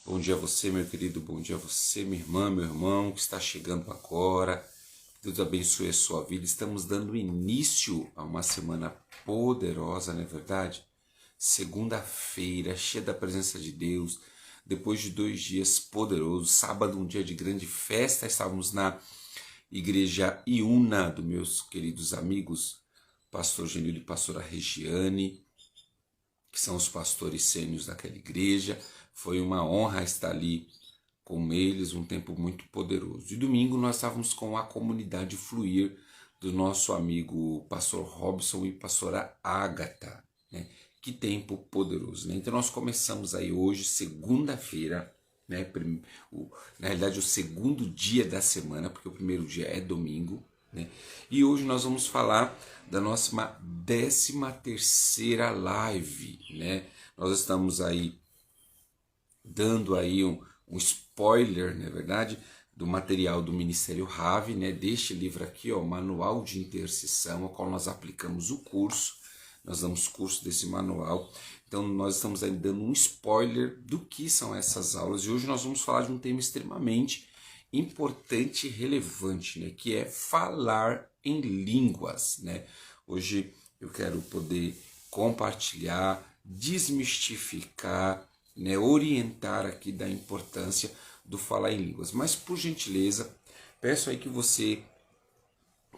Bom dia a você, meu querido, bom dia a você, minha irmã, meu irmão, que está chegando agora. Deus abençoe a sua vida. Estamos dando início a uma semana poderosa, não é verdade? Segunda-feira, cheia da presença de Deus, depois de 2 dias poderosos. Sábado, um dia de grande festa, estávamos na igreja Iuna dos meus queridos amigos, pastor Genil e pastora Regiane, que são os pastores sênios daquela igreja. Foi uma honra estar ali com eles, um tempo muito poderoso. De domingo nós estávamos com a comunidade Fluir do nosso amigo pastor Robson e pastora Ágata, né? Que tempo poderoso, né? Então nós começamos aí hoje, segunda-feira, né? Na realidade o segundo dia da semana, porque o primeiro dia é domingo, né? E hoje nós vamos falar da nossa 13ª live, né? Nós estamos aí dando aí um spoiler, na verdade, do material do Ministério Rave, né? Deste livro aqui, ó, Manual de Intercessão, ao qual nós aplicamos o curso. Nós damos curso desse manual. Então nós estamos aí dando um spoiler do que são essas aulas. E hoje nós vamos falar de um tema extremamente importante e relevante, né? Que é falar em línguas, né? Hoje eu quero poder compartilhar, desmistificar, né, orientar aqui da importância do falar em línguas. Mas, por gentileza, peço aí que você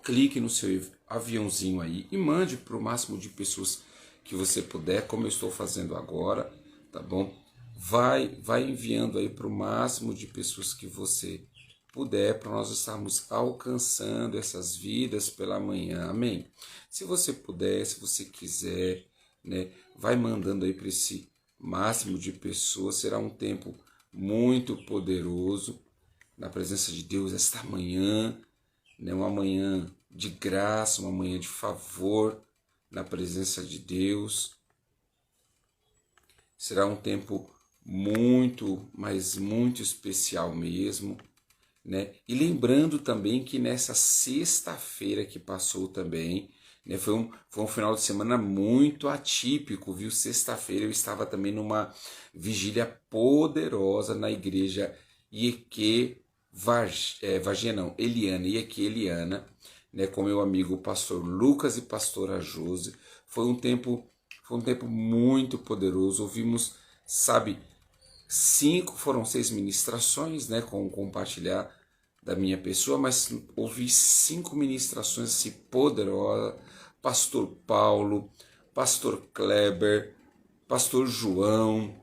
clique no seu aviãozinho aí e mande para o máximo de pessoas que você puder, como eu estou fazendo agora, tá bom? Vai enviando aí para o máximo de pessoas que você puder, para nós estarmos alcançando essas vidas pela manhã, amém? Se você puder, se você quiser, né, vai mandando aí para esse máximo de pessoas. Será um tempo muito poderoso na presença de Deus esta manhã, né? Uma manhã de graça, uma manhã de favor na presença de Deus. Será um tempo muito, mas muito especial mesmo, né? E lembrando também que nessa sexta-feira que passou também, né, foi um final de semana muito atípico, viu? Sexta-feira eu estava também numa vigília poderosa na igreja Eliana, né, com meu amigo pastor Lucas e pastora Josi. Foi um tempo muito poderoso. Ouvimos, sabe, foram 6 ministrações, né, com compartilhar da minha pessoa, mas ouvi 5 ministrações assim, poderosas. Pastor Paulo, pastor Kleber, pastor João,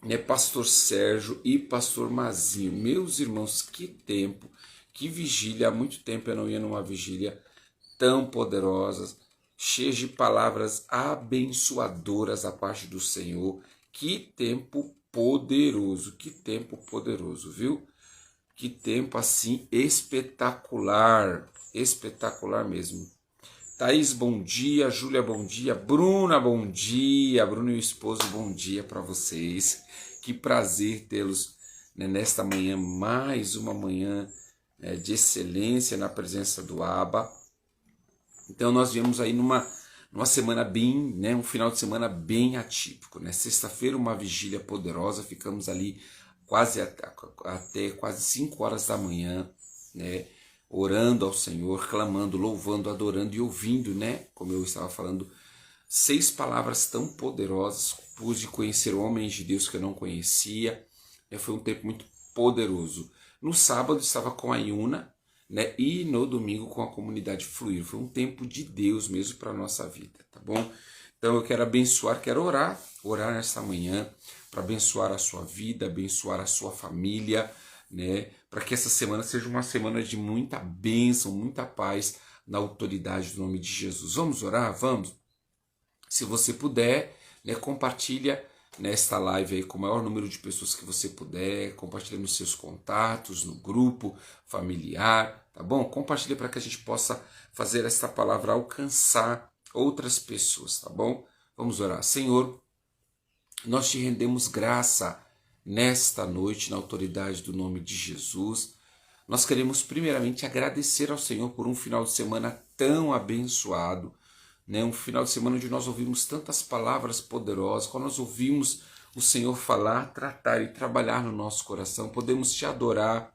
né, pastor Sérgio e pastor Mazinho. Meus irmãos, que tempo, que vigília. Há muito tempo eu não ia numa vigília tão poderosa, cheia de palavras abençoadoras da parte do Senhor. Que tempo poderoso, viu? Que tempo assim espetacular, espetacular mesmo. Thaís, bom dia. Júlia, bom dia. Bruna, bom dia. Bruno e o esposo, bom dia para vocês. Que prazer tê-los, né, nesta manhã, mais uma manhã de excelência na presença do Abba. Então nós viemos aí numa semana bem, né, um final de semana bem atípico, né? Sexta-feira uma vigília poderosa, ficamos ali até quase 5 horas da manhã, né, orando ao Senhor, clamando, louvando, adorando e ouvindo, né, como eu estava falando, 6 palavras tão poderosas. Pude conhecer homens de Deus que eu não conhecia, né? Foi um tempo muito poderoso. No sábado estava com a Iuna, né? E no domingo com a comunidade Fluir. Foi um tempo de Deus mesmo para a nossa vida, tá bom? Então eu quero abençoar, quero orar nesta manhã para abençoar a sua vida, abençoar a sua família, né? Para que essa semana seja uma semana de muita bênção, muita paz na autoridade do nome de Jesus. Vamos orar? Vamos? Se você puder, né, compartilha nesta live aí com o maior número de pessoas que você puder, compartilha nos seus contatos, no grupo familiar, tá bom? Compartilha para que a gente possa fazer esta palavra alcançar outras pessoas, tá bom? Vamos orar. Senhor, nós te rendemos graça nesta noite, na autoridade do nome de Jesus. Nós queremos primeiramente agradecer ao Senhor por um final de semana tão abençoado, né? Um final de semana onde nós ouvimos tantas palavras poderosas, quando nós ouvimos o Senhor falar, tratar e trabalhar no nosso coração. Podemos te adorar,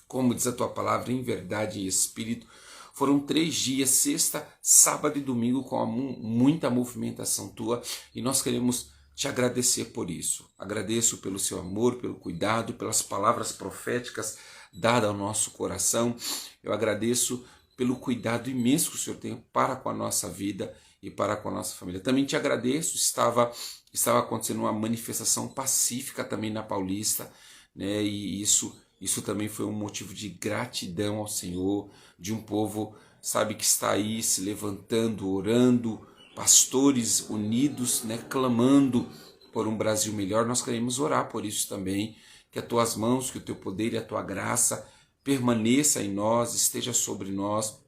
como diz a tua palavra, em verdade e espírito. Foram 3 dias, sexta, sábado e domingo, com muita movimentação tua, e nós queremos te agradecer por isso. Agradeço pelo seu amor, pelo cuidado, pelas palavras proféticas dadas ao nosso coração. Eu agradeço pelo cuidado imenso que o Senhor tem para com a nossa vida e para com a nossa família. Também te agradeço, estava acontecendo uma manifestação pacífica também na Paulista, né? E isso também foi um motivo de gratidão ao Senhor, de um povo, sabe, que está aí se levantando, orando, pastores unidos, né, clamando por um Brasil melhor. Nós queremos orar por isso também, que as tuas mãos, que o teu poder e a tua graça permaneça em nós, esteja sobre nós,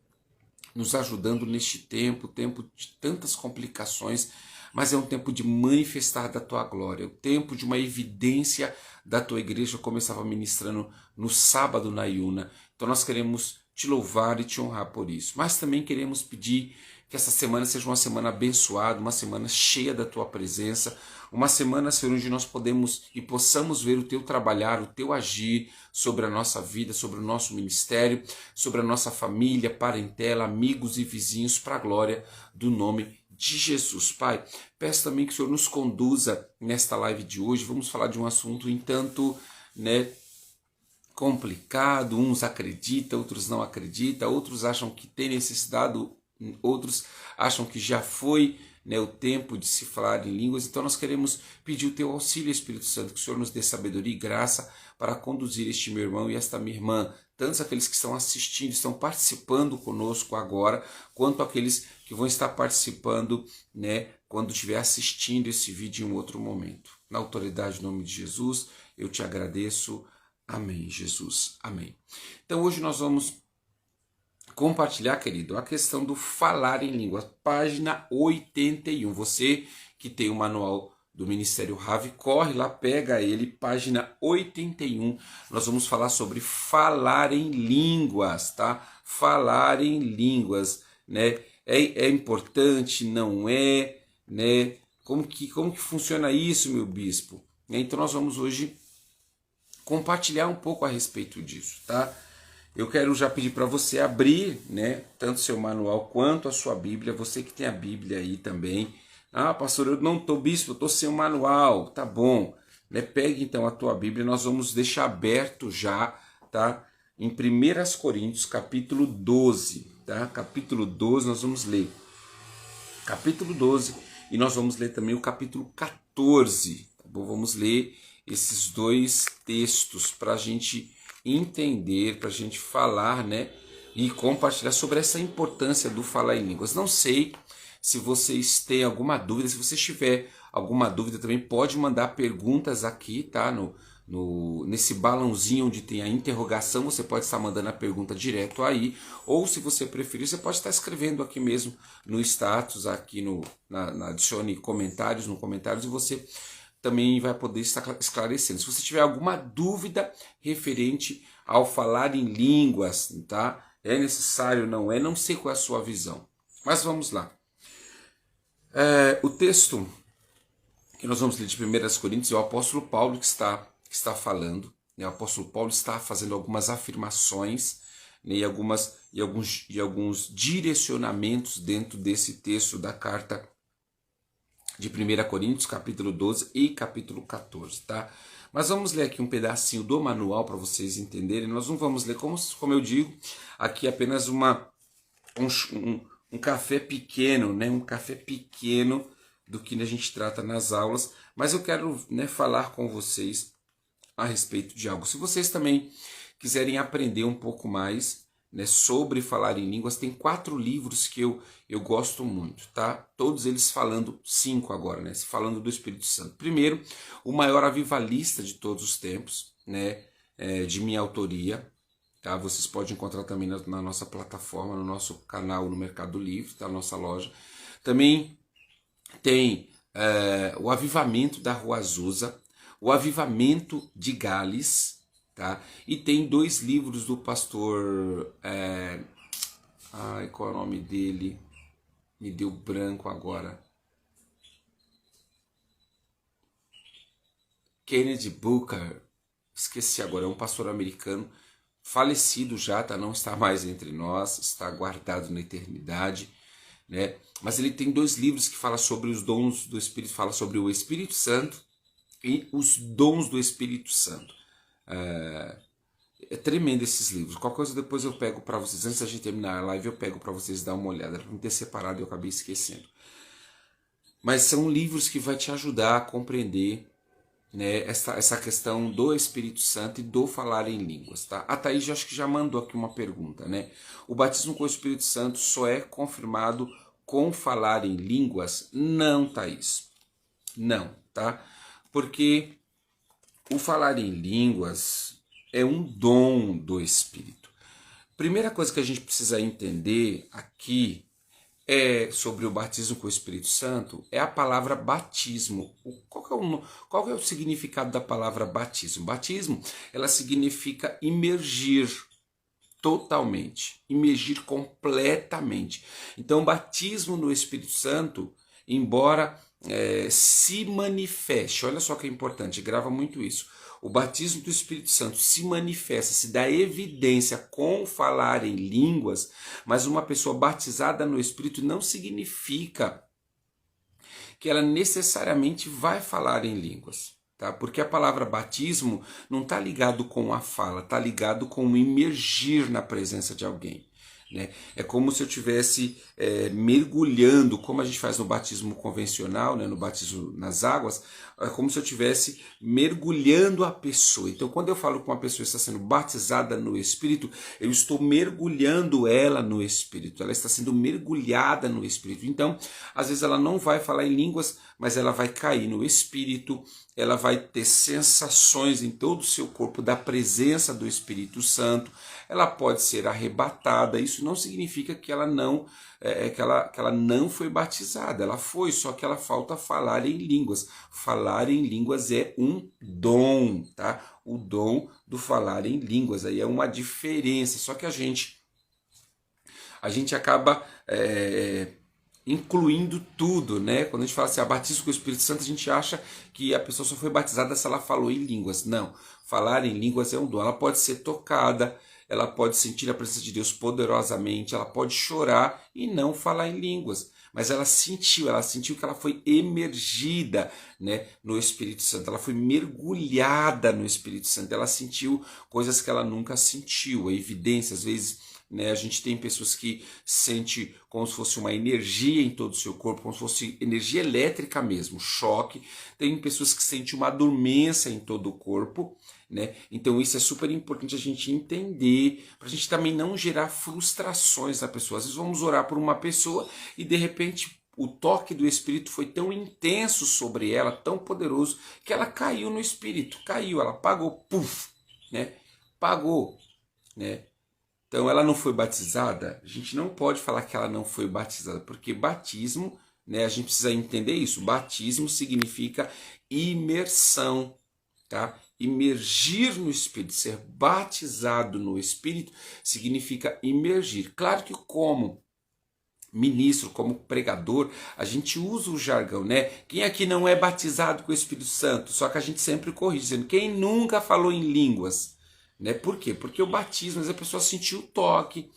nos ajudando neste tempo de tantas complicações, mas é um tempo de manifestar da tua glória, o tempo de uma evidência da tua igreja, como eu estava ministrando no sábado na Iuna. Então nós queremos te louvar e te honrar por isso, mas também queremos pedir que essa semana seja uma semana abençoada, uma semana cheia da tua presença, uma semana, Senhor, onde nós podemos e possamos ver o teu trabalhar, o teu agir sobre a nossa vida, sobre o nosso ministério, sobre a nossa família, parentela, amigos e vizinhos, para a glória do nome de Jesus. Pai, peço também que o Senhor nos conduza nesta live de hoje. Vamos falar de um assunto em tanto, né, complicado. Uns acreditam, outros não acreditam, outros acham que tem necessidade, outros acham que já foi, né, o tempo de se falar em línguas. Então nós queremos pedir o teu auxílio, Espírito Santo, que o Senhor nos dê sabedoria e graça para conduzir este meu irmão e esta minha irmã, tanto aqueles que estão assistindo, estão participando conosco agora, quanto aqueles que vão estar participando, né, quando estiver assistindo esse vídeo em um outro momento. Na autoridade, no nome de Jesus, eu te agradeço. Amém, Jesus. Amém. Então hoje nós vamos compartilhar, querido, a questão do falar em línguas, página 81. Você que tem o manual do Ministério Ravi, corre lá, pega ele, página 81. Nós vamos falar sobre falar em línguas, tá? Falar em línguas, né? É importante, não é, né? Como que funciona isso, meu bispo? Então nós vamos hoje compartilhar um pouco a respeito disso, tá? Eu quero já pedir para você abrir, né, tanto seu manual quanto a sua Bíblia. Você que tem a Bíblia aí também. Ah, pastor, eu não estou, bispo, eu estou sem o manual. Tá bom. Né, pegue então a tua Bíblia, nós vamos deixar aberto já, tá? Em 1 Coríntios, capítulo 12, tá? Capítulo 12, nós vamos ler. Capítulo 12, e nós vamos ler também o capítulo 14, tá bom? Vamos ler esses dois textos para a gente entender, para a gente falar, né, e compartilhar sobre essa importância do falar em línguas. Não sei se vocês têm alguma dúvida, se você tiver alguma dúvida também pode mandar perguntas aqui, tá, nesse balãozinho onde tem a interrogação, você pode estar mandando a pergunta direto aí, ou se você preferir, você pode estar escrevendo aqui mesmo no status, aqui adicione comentários, no comentários, e você também vai poder estar esclarecendo. Se você tiver alguma dúvida referente ao falar em línguas, tá? É necessário, não é? Não sei qual é a sua visão. Mas vamos lá. O texto que nós vamos ler de 1 Coríntios é o apóstolo Paulo que está falando. Né? O apóstolo Paulo está fazendo algumas afirmações, né? e alguns direcionamentos dentro desse texto da carta de 1 Coríntios, capítulo 12 e capítulo 14, tá? Mas vamos ler aqui um pedacinho do manual para vocês entenderem. Nós não vamos ler, como eu digo, aqui apenas um café pequeno, né? Um café pequeno do que a gente trata nas aulas. Mas eu quero, né, falar com vocês a respeito de algo. Se vocês também quiserem aprender um pouco mais, né, sobre falar em línguas, tem 4 livros que eu gosto muito, tá? Todos eles falando, 5 agora, né? Falando do Espírito Santo. Primeiro, o maior avivalista de todos os tempos, né? De minha autoria, tá? Vocês podem encontrar também na nossa plataforma, no nosso canal no Mercado Livre, tá? Na nossa loja. Também tem o Avivamento da Rua Azusa, o Avivamento de Gales, tá? E tem 2 livros do pastor... qual é o nome dele? Me deu branco agora. Kenneth Booker, esqueci agora, é um pastor americano, falecido já, tá? Não está mais entre nós, está guardado na eternidade, né? Mas ele tem 2 livros que falam sobre os dons do Espírito, fala sobre o Espírito Santo e os dons do Espírito Santo. É tremendo esses livros. Qualquer coisa depois eu pego para vocês, antes da gente terminar a live eu pego para vocês dar uma olhada, para não ter separado e eu acabei esquecendo. Mas são livros que vai te ajudar a compreender, né, essa questão do Espírito Santo e do falar em línguas, tá? A Thaís acho que já mandou aqui uma pergunta, né? O batismo com o Espírito Santo só é confirmado com falar em línguas? Não, Thaís. Não, tá? Porque o falar em línguas é um dom do Espírito. Primeira coisa que a gente precisa entender aqui sobre o batismo com o Espírito Santo é a palavra batismo. Qual que é o significado da palavra batismo? Batismo, ela significa imergir totalmente, imergir completamente. Então, batismo no Espírito Santo, embora se manifeste, olha só que é importante, grava muito isso. O batismo do Espírito Santo se manifesta, se dá evidência com falar em línguas, mas uma pessoa batizada no Espírito não significa que ela necessariamente vai falar em línguas, tá? Porque a palavra batismo não está ligado com a fala, está ligado com o imergir na presença de alguém. Né? É como se eu estivesse mergulhando, como a gente faz no batismo convencional, né? No batismo nas águas, é como se eu estivesse mergulhando a pessoa. Então, quando eu falo que uma pessoa está sendo batizada no Espírito, eu estou mergulhando ela no Espírito, ela está sendo mergulhada no Espírito. Então, às vezes ela não vai falar em línguas, mas ela vai cair no Espírito, ela vai ter sensações em todo o seu corpo da presença do Espírito Santo, ela pode ser arrebatada. Isso não significa que ela não que ela não foi batizada, ela foi, só que ela falta falar em línguas. Falar em línguas é um dom, tá? O dom do falar em línguas, aí é uma diferença, só que a gente acaba incluindo tudo, né? Quando a gente fala assim, batismo com o Espírito Santo, a gente acha que a pessoa só foi batizada se ela falou em línguas. Não, falar em línguas é um dom, ela pode ser tocada, ela pode sentir a presença de Deus poderosamente, ela pode chorar e não falar em línguas, mas ela sentiu que ela foi emergida, né, no Espírito Santo, ela foi mergulhada no Espírito Santo, ela sentiu coisas que ela nunca sentiu, a evidência, às vezes, né, a gente tem pessoas que sentem como se fosse uma energia em todo o seu corpo, como se fosse energia elétrica mesmo, choque. Tem pessoas que sentem uma dormência em todo o corpo, né? Então isso é super importante a gente entender, para a gente também não gerar frustrações na pessoa. Às vezes vamos orar por uma pessoa e de repente o toque do Espírito foi tão intenso sobre ela, tão poderoso, que ela caiu no Espírito, caiu, ela apagou, puf, né? Apagou, né? Então ela não foi batizada? A gente não pode falar que ela não foi batizada, porque batismo, né, a gente precisa entender isso. Batismo significa imersão, tá? Imergir no Espírito, ser batizado no Espírito significa imergir. Claro que como ministro, como pregador, a gente usa o jargão, né? Quem aqui não é batizado com o Espírito Santo? Só que a gente sempre corrige, dizendo quem nunca falou em línguas? Né? Por quê? Porque o batismo, a pessoa sentiu o toque,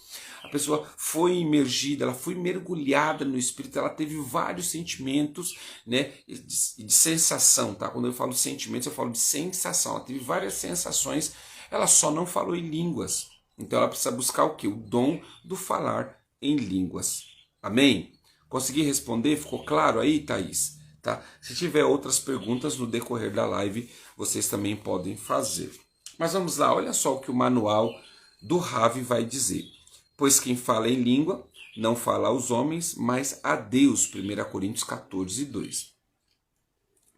a pessoa foi imergida, ela foi mergulhada no Espírito, ela teve vários sentimentos, né, de sensação, tá? Quando eu falo sentimentos, eu falo de sensação, ela teve várias sensações, ela só não falou em línguas. Então ela precisa buscar o quê? O dom do falar em línguas. Amém? Consegui responder? Ficou claro aí, Thaís? Tá? Se tiver outras perguntas no decorrer da live, vocês também podem fazer. Mas vamos lá, olha só o que o manual do Ravi vai dizer. Pois quem fala em língua não fala aos homens, mas a Deus. 1 Coríntios 14, 2.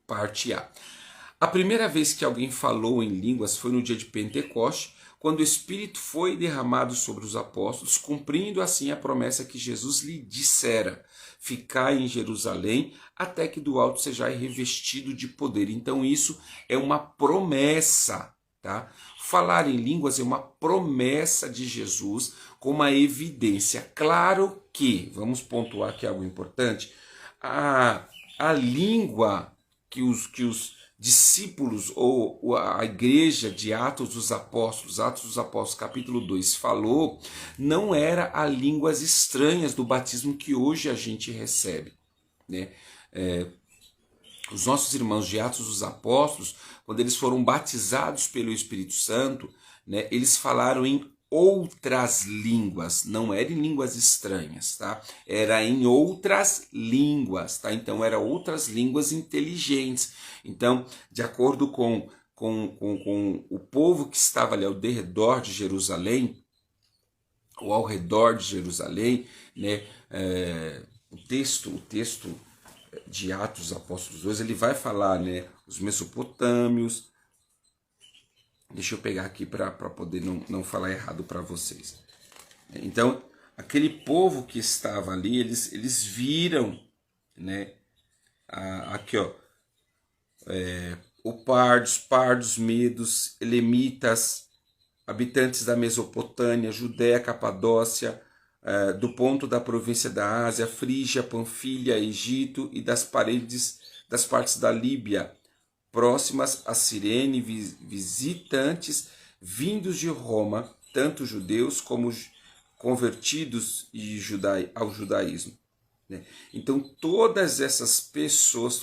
Parte A. A primeira vez que alguém falou em línguas foi no dia de Pentecoste, quando o Espírito foi derramado sobre os apóstolos, cumprindo assim a promessa que Jesus lhe dissera: ficai em Jerusalém até que do alto sejais revestido de poder. Então isso é uma promessa. Tá? Falar em línguas é uma promessa de Jesus com uma evidência. Claro que, vamos pontuar aqui algo importante, a língua os discípulos ou a igreja de Atos dos Apóstolos capítulo 2 falou, não era a línguas estranhas do batismo que hoje a gente recebe, né? Os nossos irmãos de Atos dos Apóstolos, quando eles foram batizados pelo Espírito Santo, né, eles falaram em outras línguas, não era em línguas estranhas, tá? Era em outras línguas, tá? Então, eram outras línguas inteligentes. Então, de acordo com o povo que estava ali ao redor de Jerusalém, ou ao redor de Jerusalém, né, o texto de Atos dos Apóstolos 2, ele vai falar, né, os mesopotâmios. Deixa eu pegar aqui para poder não falar errado para vocês. Então, aquele povo que estava ali, eles viram, né, aqui, ó, pardos, medos, elemitas, habitantes da Mesopotâmia, Judéia, Capadócia, do ponto da província da Ásia, Frígia, Panfilha, Egito e das partes da Líbia, próximas a Cirene, visitantes vindos de Roma, tanto judeus como convertidos ao judaísmo, né? Então todas essas pessoas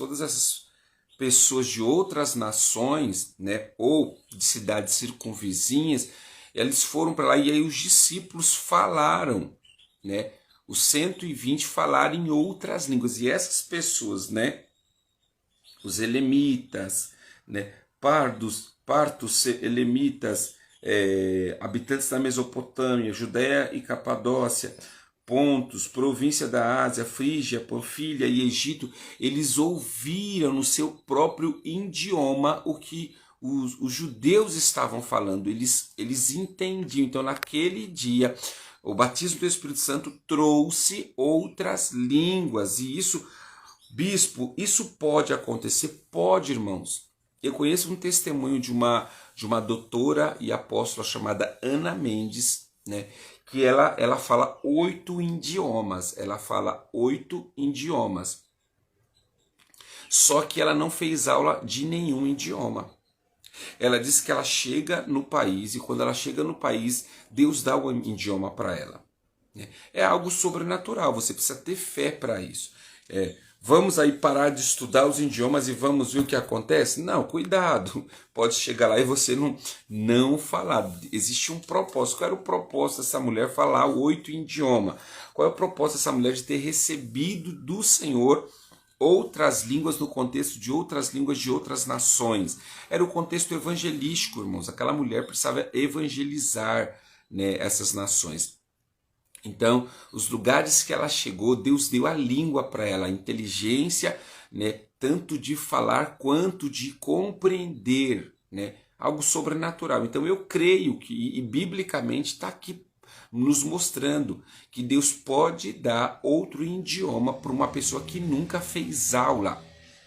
de outras nações, né, ou de cidades circunvizinhas, eles foram para lá e aí os discípulos falaram, né, os 120 falaram em outras línguas, e essas pessoas, né, os elemitas, né, partos, elemitas, habitantes da Mesopotâmia, Judéia e Capadócia, Pontos, província da Ásia, Frígia, Panfilha e Egito, eles ouviram no seu próprio idioma o que os judeus estavam falando, eles entendiam. Então, naquele dia, o batismo do Espírito Santo trouxe outras línguas, e isso, bispo, isso pode acontecer? Pode, irmãos. Eu conheço um testemunho de uma doutora e apóstola chamada Ana Mendes, né, que ela fala 8 idiomas, só que ela não fez aula de nenhum idioma. Ela disse que ela chega no país, e quando ela chega no país, Deus dá o idioma para ela. É algo sobrenatural, você precisa ter fé para isso. Vamos aí parar de estudar os idiomas e vamos ver o que acontece? Não, cuidado. Pode chegar lá e você não falar. Existe um propósito. Qual era o propósito dessa mulher falar 8 idiomas? Qual é o propósito dessa mulher de ter recebido do Senhor outras línguas no contexto de outras línguas de outras nações? Era o contexto evangelístico, irmãos. Aquela mulher precisava evangelizar, né, essas nações. Então, os lugares que ela chegou, Deus deu a língua para ela, a inteligência, né, tanto de falar quanto de compreender, né, algo sobrenatural. Então, eu creio que, e biblicamente está aqui nos mostrando que Deus pode dar outro idioma para uma pessoa que nunca fez aula,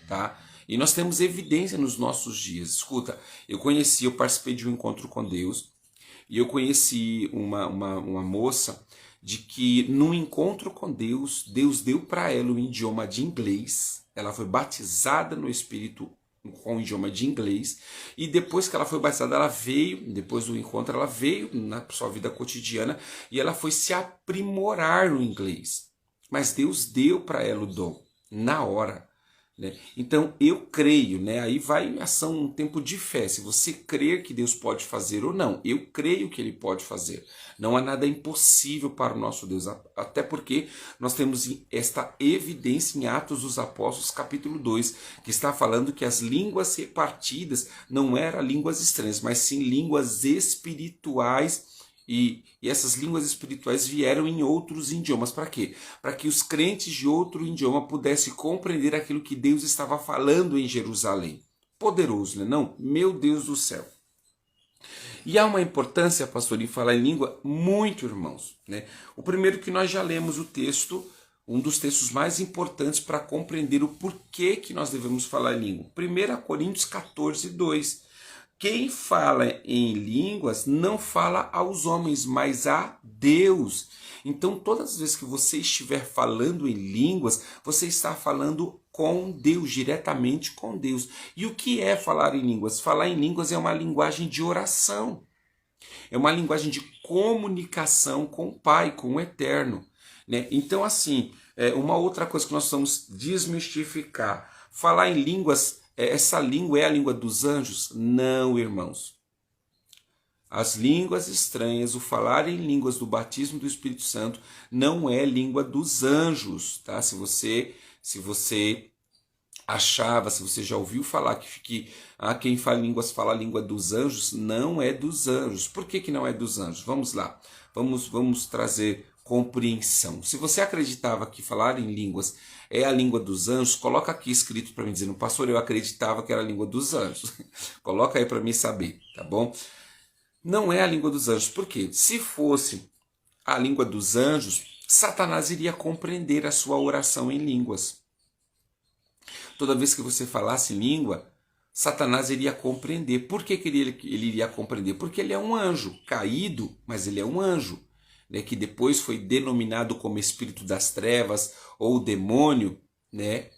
tá? E nós temos evidência nos nossos dias. Escuta, eu participei de um encontro com Deus, e eu conheci uma moça de que no encontro com Deus, Deus deu para ela o idioma de inglês. Ela foi batizada no Espírito com o idioma de inglês, e depois que ela foi batizada, ela veio, depois do encontro, ela veio na sua vida cotidiana e ela foi se aprimorar no inglês. Mas Deus deu para ela o dom na hora, né? Então eu creio, né? Aí vai em ação um tempo de fé, se você crer que Deus pode fazer ou não. Eu creio que Ele pode fazer. Não há nada impossível para o nosso Deus, até porque nós temos esta evidência em Atos dos Apóstolos capítulo 2, que está falando que as línguas repartidas não eram línguas estranhas, mas sim línguas espirituais. E essas línguas espirituais vieram em outros idiomas. Para quê? Para que os crentes de outro idioma pudessem compreender aquilo que Deus estava falando em Jerusalém. Poderoso, né? Não? Meu Deus do céu. E há uma importância, pastor, em falar em língua muito, irmãos, né? O primeiro que nós já lemos o texto, um dos textos mais importantes para compreender o porquê que nós devemos falar em língua. 1 Coríntios 14, 2. Quem fala em línguas não fala aos homens, mas a Deus. Então, todas as vezes que você estiver falando em línguas, você está falando com Deus, diretamente com Deus. E o que é falar em línguas? Falar em línguas é uma linguagem de oração. É uma linguagem de comunicação com o Pai, com o Eterno, né? Então, assim, uma outra coisa que nós vamos desmistificar. Falar em línguas, essa língua é a língua dos anjos? Não, irmãos. As línguas estranhas, o falar em línguas do batismo do Espírito Santo não é língua dos anjos, tá? Se você achava, se você já ouviu falar que quem fala línguas fala a língua dos anjos, não é dos anjos. Por que não é dos anjos? Vamos lá, vamos trazer compreensão. Se você acreditava que falar em línguas é a língua dos anjos, coloca aqui escrito para mim, dizendo, pastor, eu acreditava que era a língua dos anjos. Coloca aí para mim saber, tá bom? Não é a língua dos anjos. Por quê? Se fosse a língua dos anjos, Satanás iria compreender a sua oração em línguas. Toda vez que você falasse língua, Satanás iria compreender. Por que ele iria compreender? Porque ele é um anjo caído, mas ele é um anjo, né, que depois foi denominado como espírito das trevas ou demônio, né?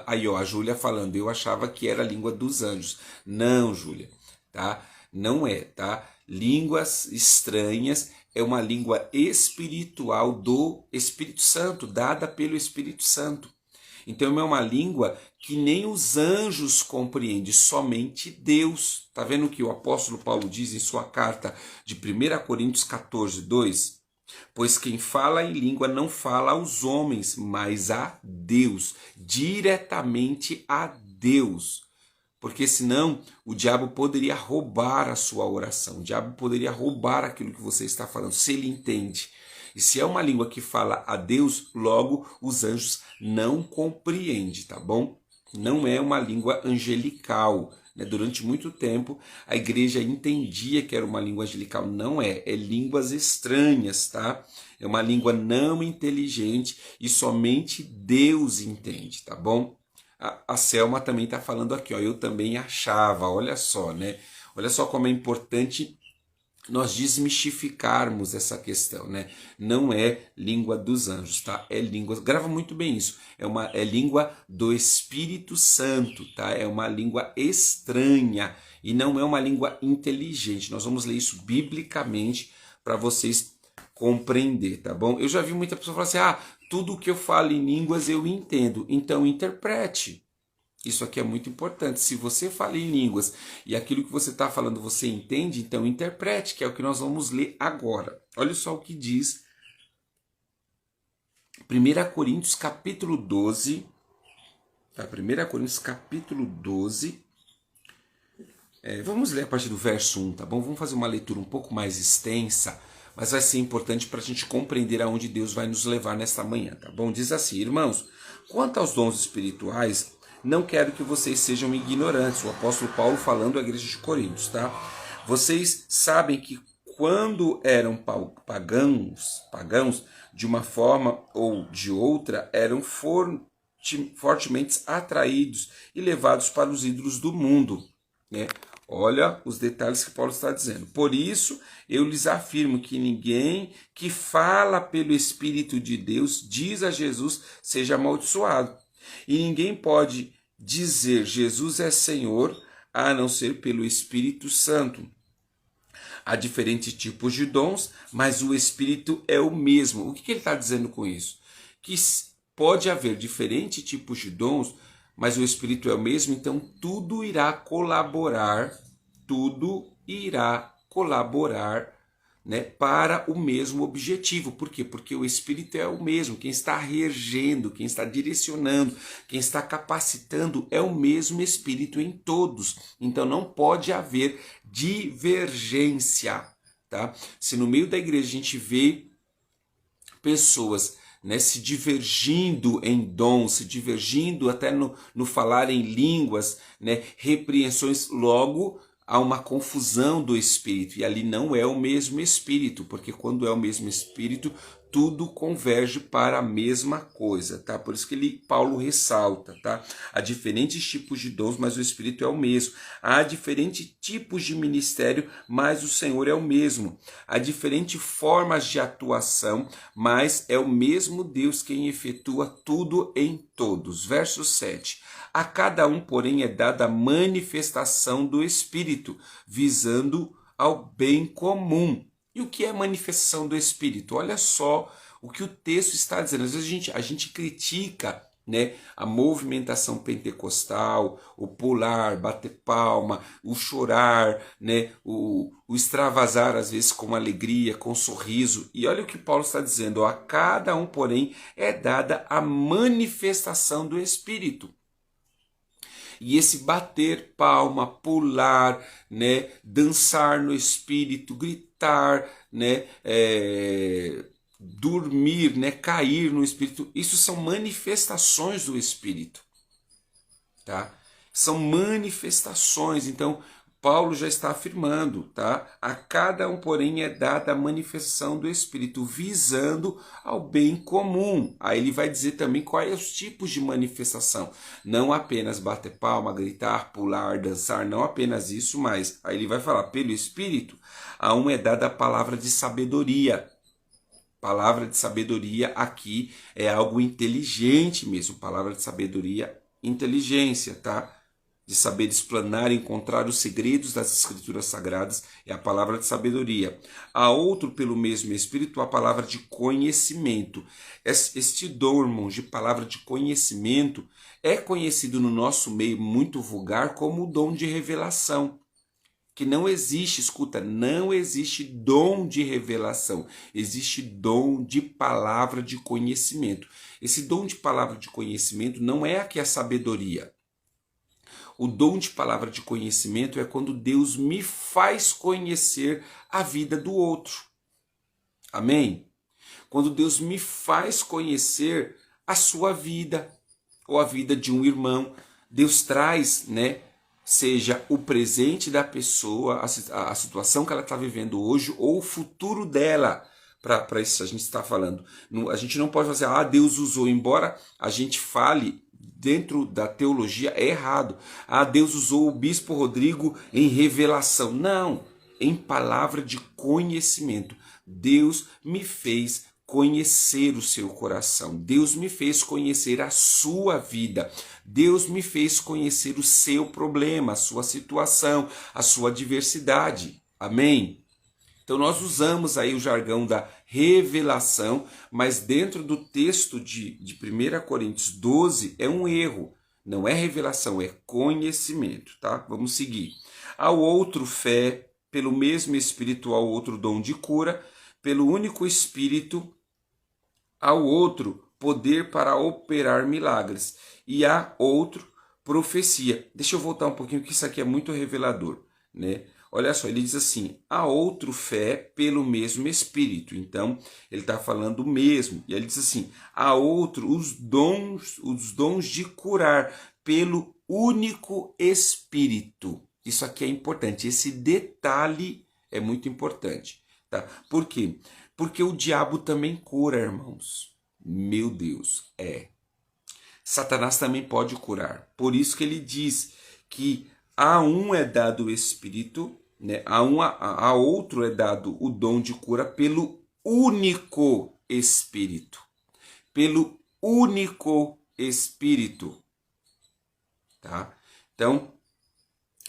Aí, ó, a Júlia falando, eu achava que era a língua dos anjos. Não, Júlia, tá? Não é, tá? Línguas estranhas é uma língua espiritual do Espírito Santo, dada pelo Espírito Santo. Então é uma língua que nem os anjos compreendem, somente Deus. Tá vendo o que o apóstolo Paulo diz em sua carta de 1 Coríntios 14, 2? Pois quem fala em língua não fala aos homens, mas a Deus, diretamente a Deus. Porque senão o diabo poderia roubar a sua oração, o diabo poderia roubar aquilo que você está falando, se ele entende. E se é uma língua que fala a Deus, logo os anjos não compreendem, tá bom? Não é uma língua angelical, né? Durante muito tempo a igreja entendia que era uma língua angelical, não é, é línguas estranhas, tá? É uma língua não inteligente e somente Deus entende, tá bom? A Selma também está falando aqui, ó, eu também achava, olha só, né? Olha só como é importante nós desmistificarmos essa questão, né? Não é língua dos anjos, tá? É língua, grava muito bem isso, é língua do Espírito Santo, tá? É uma língua estranha e não é uma língua inteligente. Nós vamos ler isso biblicamente para vocês compreender, tá bom? Eu já vi muita pessoa falar assim, tudo que eu falo em línguas eu entendo, então interprete. Isso aqui é muito importante. Se você fala em línguas e aquilo que você está falando você entende, então interprete, que é o que nós vamos ler agora. Olha só o que diz 1 Coríntios capítulo 12, tá? 1 Coríntios capítulo 12, vamos ler a partir do verso 1, tá bom? Vamos fazer uma leitura um pouco mais extensa, mas vai ser importante para a gente compreender aonde Deus vai nos levar nesta manhã, tá bom? Diz assim, irmãos, quanto aos dons espirituais, não quero que vocês sejam ignorantes. O apóstolo Paulo falando à igreja de Coríntios, tá? Vocês sabem que quando eram pagãos, de uma forma ou de outra, eram fortemente atraídos e levados para os ídolos do mundo, né? Olha os detalhes que Paulo está dizendo. Por isso, eu lhes afirmo que ninguém que fala pelo Espírito de Deus diz a Jesus seja amaldiçoado. E ninguém pode dizer Jesus é Senhor a não ser pelo Espírito Santo. Há diferentes tipos de dons, mas o Espírito é o mesmo. O que ele está dizendo com isso? Que pode haver diferentes tipos de dons, mas o Espírito é o mesmo, então tudo irá colaborar, né, para o mesmo objetivo. Por quê? Porque o Espírito é o mesmo, quem está regendo, quem está direcionando, quem está capacitando é o mesmo Espírito em todos. Então não pode haver divergência, tá? Se no meio da igreja a gente vê pessoas, né, se divergindo em dons, se divergindo até no falar em línguas, né, repreensões, logo há uma confusão do Espírito, e ali não é o mesmo Espírito, porque quando é o mesmo Espírito, tudo converge para a mesma coisa, tá? Por isso que Paulo ressalta, tá? Há diferentes tipos de dons, mas o Espírito é o mesmo. Há diferentes tipos de ministério, mas o Senhor é o mesmo. Há diferentes formas de atuação, mas é o mesmo Deus quem efetua tudo em todos. Verso 7. A cada um, porém, é dada a manifestação do Espírito, visando ao bem comum. E o que é manifestação do Espírito? Olha só o que o texto está dizendo. Às vezes a gente critica, né, a movimentação pentecostal, o pular, bater palma, o chorar, né, o extravasar às vezes com alegria, com sorriso. E olha o que Paulo está dizendo. A cada um, porém, é dada a manifestação do Espírito. E esse bater palma, pular, né, dançar no Espírito, gritar, né, dormir, né, cair no Espírito, isso são manifestações do Espírito, tá? São manifestações. Então Paulo já está afirmando, tá? A cada um, porém, é dada a manifestação do Espírito, visando ao bem comum. Aí ele vai dizer também quais os tipos de manifestação. Não apenas bater palma, gritar, pular, dançar, não apenas isso, mas aí ele vai falar, pelo Espírito, a um é dada a palavra de sabedoria. Palavra de sabedoria aqui é algo inteligente mesmo. Palavra de sabedoria, inteligência, tá? De saber explanar e encontrar os segredos das Escrituras Sagradas, é a palavra de sabedoria. A outro, pelo mesmo Espírito, a palavra de conhecimento. Este dom, irmãos, de palavra de conhecimento, é conhecido no nosso meio muito vulgar como o dom de revelação. Que não existe, escuta, não existe dom de revelação, existe dom de palavra de conhecimento. Esse dom de palavra de conhecimento não é aqui a sabedoria. O dom de palavra de conhecimento é quando Deus me faz conhecer a vida do outro. Amém? Quando Deus me faz conhecer a sua vida, ou a vida de um irmão. Deus traz, né, seja o presente da pessoa, a situação que ela está vivendo hoje, ou o futuro dela, para isso a gente está falando. A gente não pode fazer, Deus usou, embora a gente fale dentro da teologia, é errado. Deus usou o bispo Rodrigo em revelação. Não, em palavra de conhecimento. Deus me fez conhecer o seu coração. Deus me fez conhecer a sua vida. Deus me fez conhecer o seu problema, a sua situação, a sua adversidade. Amém? Então nós usamos aí o jargão da revelação, mas dentro do texto de 1 Coríntios 12 é um erro. Não é revelação, é conhecimento, tá? Vamos seguir. Ao outro fé, pelo mesmo Espírito ao outro dom de cura, pelo único Espírito ao outro poder para operar milagres, e a outro profecia. Deixa eu voltar um pouquinho, que isso aqui é muito revelador, né? Olha só, ele diz assim, a outro fé pelo mesmo Espírito. Então, ele está falando o mesmo. E ele diz assim, a outro os dons de curar pelo único Espírito. Isso aqui é importante, esse detalhe é muito importante. Tá? Por quê? Porque o diabo também cura, irmãos. Meu Deus, Satanás também pode curar. Por isso que ele diz que a um é dado o Espírito, né? A outro é dado o dom de cura pelo único Espírito. Pelo único Espírito. Tá? Então,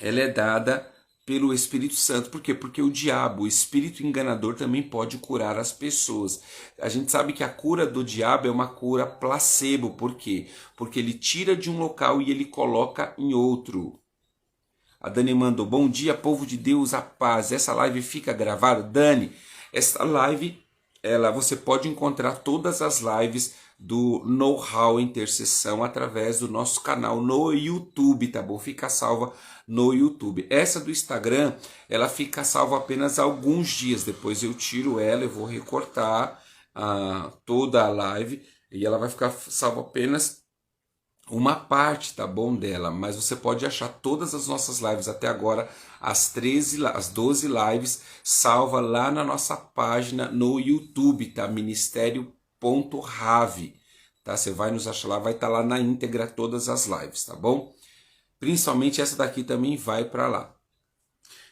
ela é dada pelo Espírito Santo. Por quê? Porque o diabo, o espírito enganador, também pode curar as pessoas. A gente sabe que a cura do diabo é uma cura placebo. Por quê? Porque ele tira de um local e ele coloca em outro. A Dani mandou, bom dia, povo de Deus, a paz. Essa live fica gravada? Dani, essa live, você pode encontrar todas as lives do Know-How Intercessão através do nosso canal no YouTube, tá bom? Fica salva no YouTube. Essa do Instagram, ela fica salva apenas alguns dias. Depois eu tiro ela, eu vou recortar toda a live e ela vai ficar salva apenas uma parte, tá bom, dela, mas você pode achar todas as nossas lives até agora, as 12 lives, salva lá na nossa página no YouTube, tá? Ministério.rave, tá? Você vai nos achar lá, vai estar lá na íntegra todas as lives, tá bom? Principalmente essa daqui também vai para lá.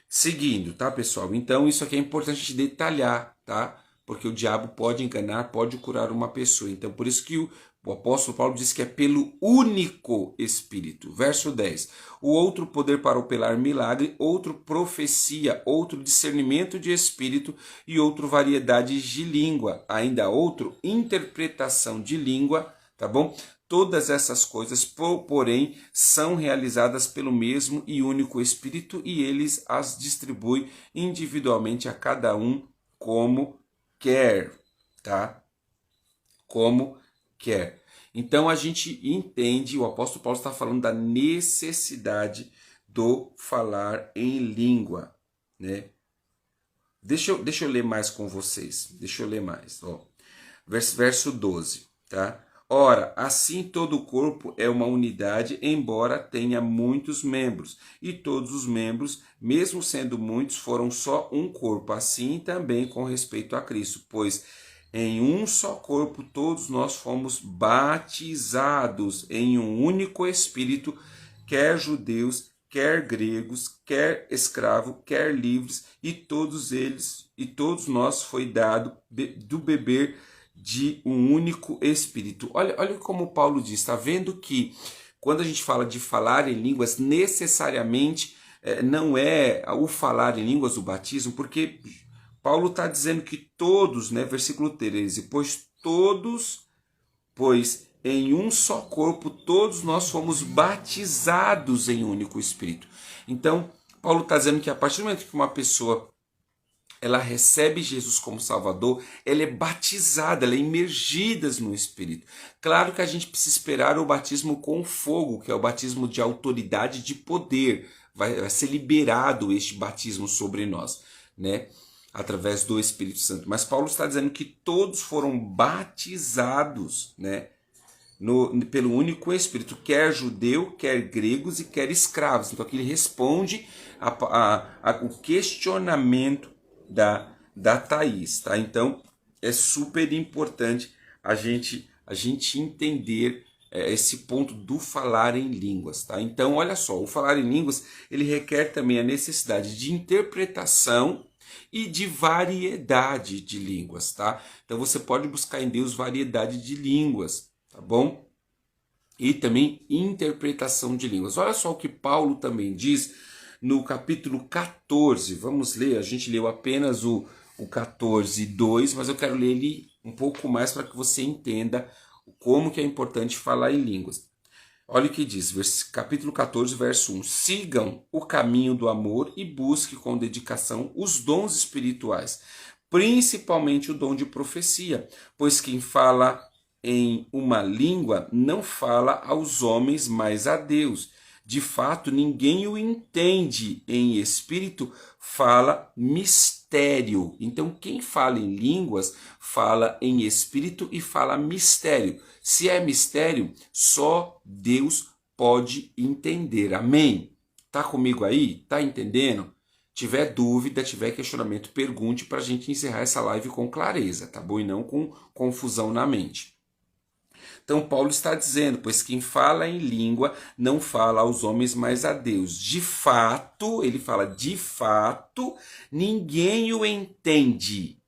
Seguindo, tá, pessoal? Então isso aqui é importante a gente detalhar, tá? Porque o diabo pode enganar, pode curar uma pessoa. Então por isso que o apóstolo Paulo diz que é pelo único Espírito. Verso 10. O outro poder para operar milagre, outro profecia, outro discernimento de espírito e outro variedade de língua. Ainda outro interpretação de língua, tá bom? Todas essas coisas, porém, são realizadas pelo mesmo e único Espírito e eles as distribui individualmente a cada um como quer, tá? Como quer. Então a gente entende, o apóstolo Paulo está falando da necessidade do falar em língua, né? Deixa eu ler mais com vocês. Deixa eu ler mais, ó. Verso 12, tá? Ora, assim todo o corpo é uma unidade, embora tenha muitos membros, e todos os membros, mesmo sendo muitos, foram só um corpo. Assim também com respeito a Cristo, pois em um só corpo todos nós fomos batizados em um único Espírito, quer judeus, quer gregos, quer escravos, quer livres, e todos nós foi dado do beber de um único Espírito. Olha como Paulo diz, está vendo que quando a gente fala de falar em línguas, necessariamente não é o falar em línguas o batismo, porque Paulo está dizendo que todos, né, versículo 13, pois em um só corpo todos nós fomos batizados em um único Espírito. Então, Paulo está dizendo que a partir do momento que uma pessoa ela recebe Jesus como Salvador, ela é batizada, ela é imergida no Espírito. Claro que a gente precisa esperar o batismo com fogo, que é o batismo de autoridade, de poder. Vai ser liberado este batismo sobre nós, né? Através do Espírito Santo. Mas Paulo está dizendo que todos foram batizados, né? Pelo único Espírito, quer judeu, quer gregos e quer escravos. Então aqui ele responde o questionamento da Thaís, tá? Então é super importante a gente entender esse ponto do falar em línguas, tá? Então olha só, o falar em línguas ele requer também a necessidade de interpretação e de variedade de línguas, tá? Então você pode buscar em Deus variedade de línguas, tá bom? E também interpretação de línguas. Olha só o que Paulo também diz no capítulo 14, vamos ler, a gente leu apenas o 14:2, mas eu quero ler ele um pouco mais para que você entenda como que é importante falar em línguas. Olha o que diz, capítulo 14, verso 1. Sigam o caminho do amor e busquem com dedicação os dons espirituais, principalmente o dom de profecia, pois quem fala em uma língua não fala aos homens, mas a Deus. De fato, ninguém o entende em espírito, fala mistério. Então, quem fala em línguas, fala em espírito e fala mistério. Se é mistério, só Deus pode entender. Amém? Tá comigo aí? Tá entendendo? Tiver dúvida, tiver questionamento, pergunte para a gente encerrar essa live com clareza, tá bom? E não com confusão na mente. Então Paulo está dizendo, pois quem fala em língua não fala aos homens, mas a Deus. De fato, ele fala, de fato, ninguém o entende.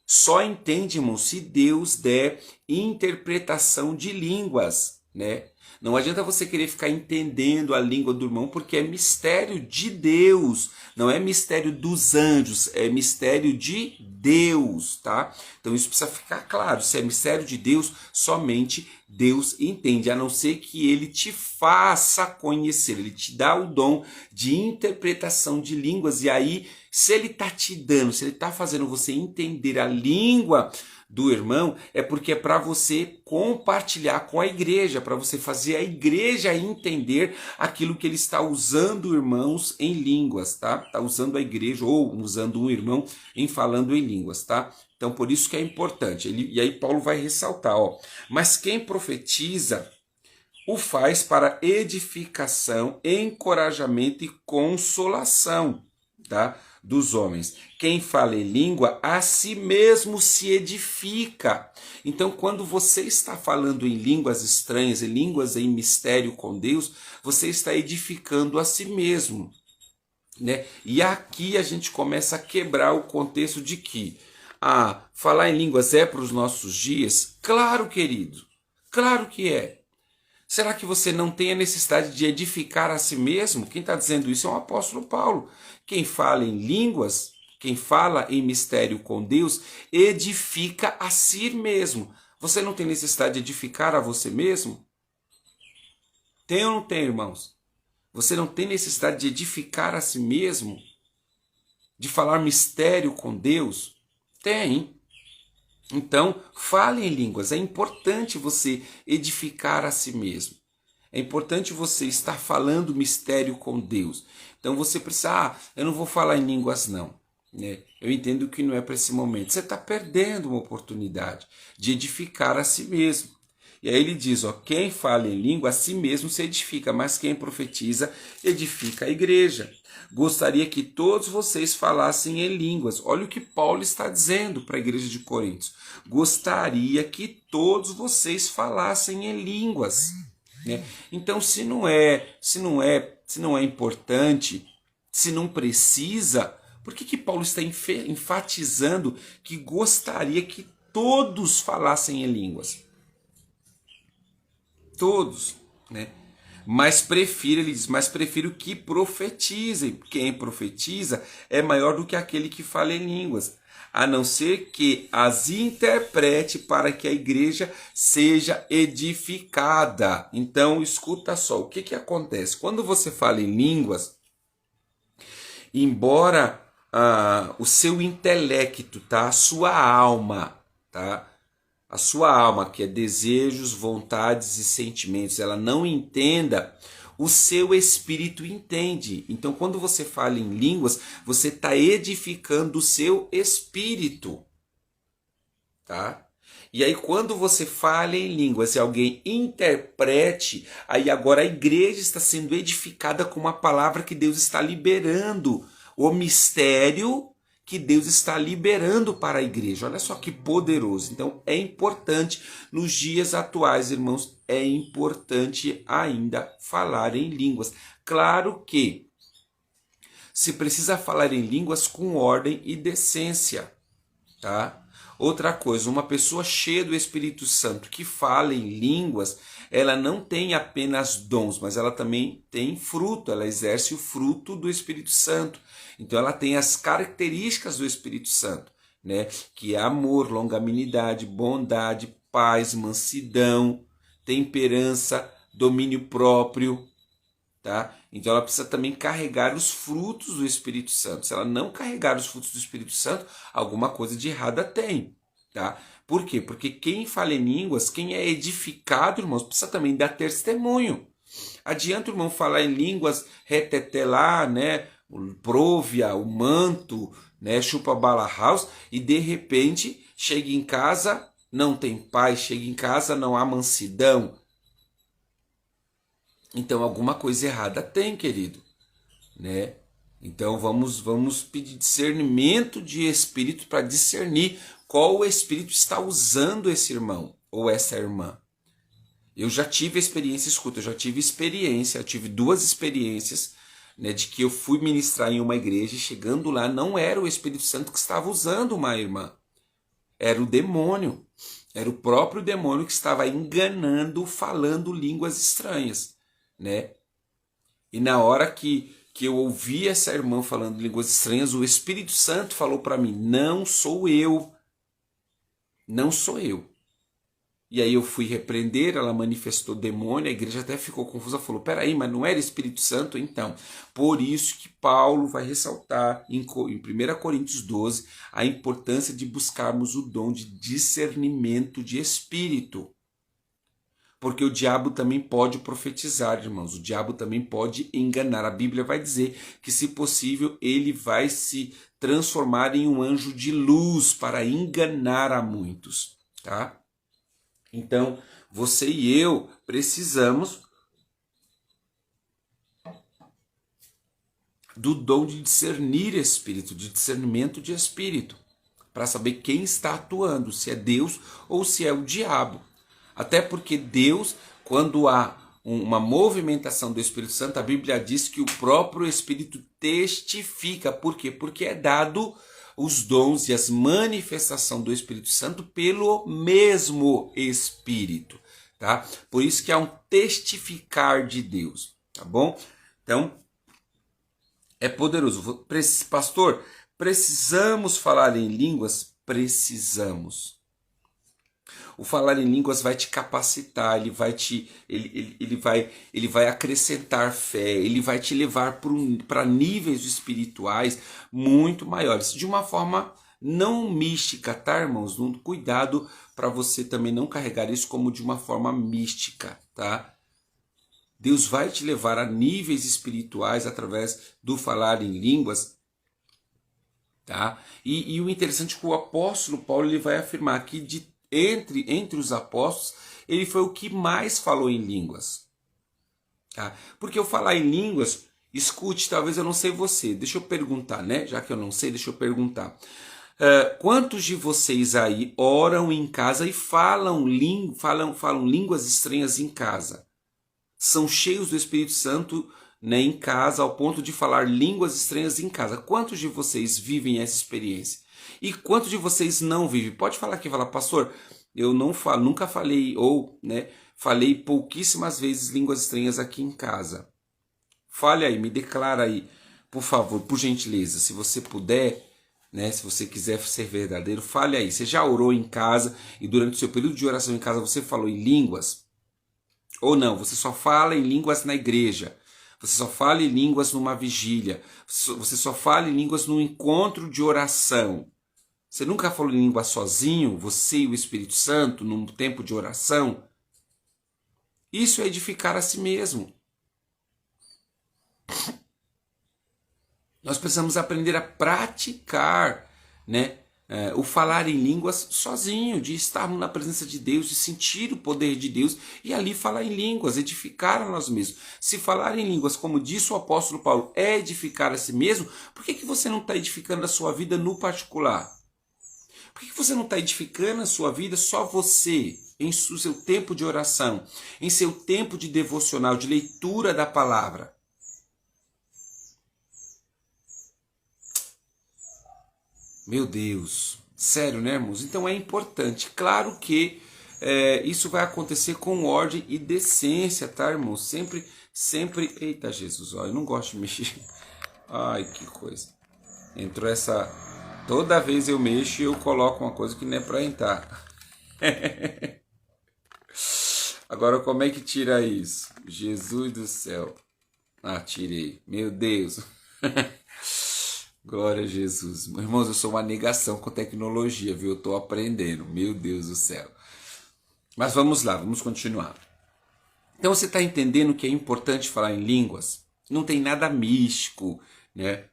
Só entende, irmão, se Deus der interpretação de línguas, né? Não adianta você querer ficar entendendo a língua do irmão, porque é mistério de Deus, não é mistério dos anjos, é mistério de Deus, tá? Então isso precisa ficar claro, se é mistério de Deus, somente Deus entende, a não ser que ele te faça conhecer, ele te dá o dom de interpretação de línguas, e aí, se ele está te dando, se ele está fazendo você entender a língua do irmão, é porque é para você compartilhar com a igreja, para você fazer a igreja entender aquilo que ele está usando, irmãos, em línguas, tá? Está usando a igreja ou usando um irmão em falando em línguas, tá? Então, por isso que é importante. E aí Paulo vai ressaltar, ó. Mas quem profetiza o faz para edificação, encorajamento e consolação, tá? Dos homens. Quem fala em língua, a si mesmo se edifica. Então, quando você está falando em línguas estranhas, em línguas em mistério com Deus, você está edificando a si mesmo, né? E aqui a gente começa a quebrar o contexto de que falar em línguas é para os nossos dias? Claro, querido, claro que é. Será que você não tem a necessidade de edificar a si mesmo? Quem está dizendo isso é o apóstolo Paulo. Quem fala em línguas, quem fala em mistério com Deus, edifica a si mesmo. Você não tem necessidade de edificar a você mesmo? Tem ou não tem, irmãos? Você não tem necessidade de edificar a si mesmo? De falar mistério com Deus? Tem. Então, fale em línguas. É importante você edificar a si mesmo. É importante você estar falando mistério com Deus. Então você precisa, eu não vou falar em línguas não, né? Eu entendo que não é para esse momento. Você está perdendo uma oportunidade de edificar a si mesmo. E aí ele diz, quem fala em língua a si mesmo se edifica, mas quem profetiza edifica a igreja. Gostaria que todos vocês falassem em línguas. Olha o que Paulo está dizendo para a igreja de Coríntios. Gostaria que todos vocês falassem em línguas, né? Então, se não é importante, se não precisa, por que Paulo está enfatizando que gostaria que todos falassem em línguas? Todos, né? Ele diz, mas prefiro que profetizem. Quem profetiza é maior do que aquele que fala em línguas, a não ser que as interprete para que a igreja seja edificada. Então, escuta só, o que acontece? Quando você fala em línguas, embora o seu intelecto, tá? A sua alma, tá? A sua alma, que é desejos, vontades e sentimentos, ela não entenda, o seu espírito entende. Então, quando você fala em línguas, você está edificando o seu espírito, tá? E aí, quando você fala em línguas e alguém interprete, aí agora a igreja está sendo edificada com uma palavra que Deus está liberando, o mistério que Deus está liberando para a igreja. Olha só que poderoso. Então é importante, nos dias atuais, irmãos, é importante ainda falar em línguas. Claro que se precisa falar em línguas com ordem e decência, tá? Outra coisa, uma pessoa cheia do Espírito Santo que fala em línguas, ela não tem apenas dons, mas ela também tem fruto, ela exerce o fruto do Espírito Santo. Então ela tem as características do Espírito Santo, né? Que é amor, longanimidade, bondade, paz, mansidão, temperança, domínio próprio, tá? Então ela precisa também carregar os frutos do Espírito Santo. Se ela não carregar os frutos do Espírito Santo, alguma coisa de errada tem, tá? Por quê? Porque quem fala em línguas, quem é edificado, irmãos, precisa também dar testemunho. Adianta o irmão falar em línguas, retetelá, né? O próvia, o manto, né? Chupa bala house, e de repente chega em casa, não tem paz, chega em casa, não há mansidão. Então alguma coisa errada tem, querido, né? Então vamos pedir discernimento de espírito para discernir qual espírito está usando esse irmão ou essa irmã. Eu já tive experiência, escuta, eu tive 2 experiências, né, de que eu fui ministrar em uma igreja e chegando lá não era o Espírito Santo que estava usando uma irmã, era o demônio, era o próprio demônio que estava enganando, falando línguas estranhas, né? E na hora que eu ouvi essa irmã falando línguas estranhas, o Espírito Santo falou para mim, não sou eu. E aí eu fui repreender, ela manifestou demônio, a igreja até ficou confusa, falou, peraí, mas não era Espírito Santo? Então, por isso que Paulo vai ressaltar em 1 Coríntios 12 a importância de buscarmos o dom de discernimento de espírito. Porque o diabo também pode profetizar, irmãos, o diabo também pode enganar. A Bíblia vai dizer que, se possível, ele vai se transformar em um anjo de luz para enganar a muitos, tá? Então, Você e eu precisamos do dom de discernir espírito, de discernimento de espírito, para saber quem está atuando, se é Deus ou se é o diabo. Até porque Deus, quando há uma movimentação do Espírito Santo, a Bíblia diz que o próprio Espírito testifica. Por quê? Porque é dado os dons e as manifestações do Espírito Santo pelo mesmo Espírito, tá? Por isso que há um testificar de Deus, tá bom? Então, é poderoso. Pastor, precisamos falar em línguas? Precisamos. O falar em línguas vai te capacitar, ele vai acrescentar fé, ele vai te levar para níveis espirituais muito maiores, de uma forma não mística, tá, irmãos? Cuidado para você também não carregar isso como de uma forma mística, tá? Deus vai te levar a níveis espirituais através do falar em línguas, tá? E o interessante é que o apóstolo Paulo ele vai afirmar que entre os apóstolos, ele foi o que mais falou em línguas. Tá? Porque eu falar em línguas, escute, talvez eu não sei você, deixa eu perguntar, né? Já que eu não sei, deixa eu perguntar. Quantos de vocês aí oram em casa e falam línguas estranhas em casa? São cheios do Espírito Santo, né, em casa, ao ponto de falar línguas estranhas em casa. Quantos de vocês vivem essa experiência? E quantos de vocês não vivem? Pode falar aqui, fala, pastor, eu não falo, nunca falei, ou, né, falei pouquíssimas vezes línguas estranhas aqui em casa. Fale aí, me declara aí, por favor, por gentileza, se você puder, né, se você quiser ser verdadeiro, fale aí. Você já orou em casa e durante o seu período de oração em casa você falou em línguas? Ou não, você só fala em línguas na igreja? Você só fala em línguas numa vigília? Você só fala em línguas num encontro de oração? Você nunca falou em língua sozinho, você e o Espírito Santo, num tempo de oração? Isso é edificar a si mesmo. Nós precisamos aprender a praticar, né, o falar em línguas sozinho, de estarmos na presença de Deus, de sentir o poder de Deus e ali falar em línguas, edificar a nós mesmos. Se falar em línguas, como disse o apóstolo Paulo, é edificar a si mesmo, por que você não está edificando a sua vida no particular? Por que você não está edificando a sua vida só você, em seu tempo de oração, em seu tempo de devocional, de leitura da palavra? Meu Deus, sério, né, irmãos? Então é importante. Claro que isso vai acontecer com ordem e decência, tá, irmãos? Sempre... Eita, Jesus, ó, eu não gosto de mexer. Ai, que coisa. Entrou essa... Toda vez eu mexo e eu coloco uma coisa que não é para entrar. Agora, como é que tira isso? Jesus do céu. Ah, tirei. Meu Deus. Glória a Jesus. Irmãos, eu sou uma negação com tecnologia, viu? Eu estou aprendendo. Meu Deus do céu. Mas vamos lá, vamos continuar. Então você está entendendo que é importante falar em línguas? Não tem nada místico, né?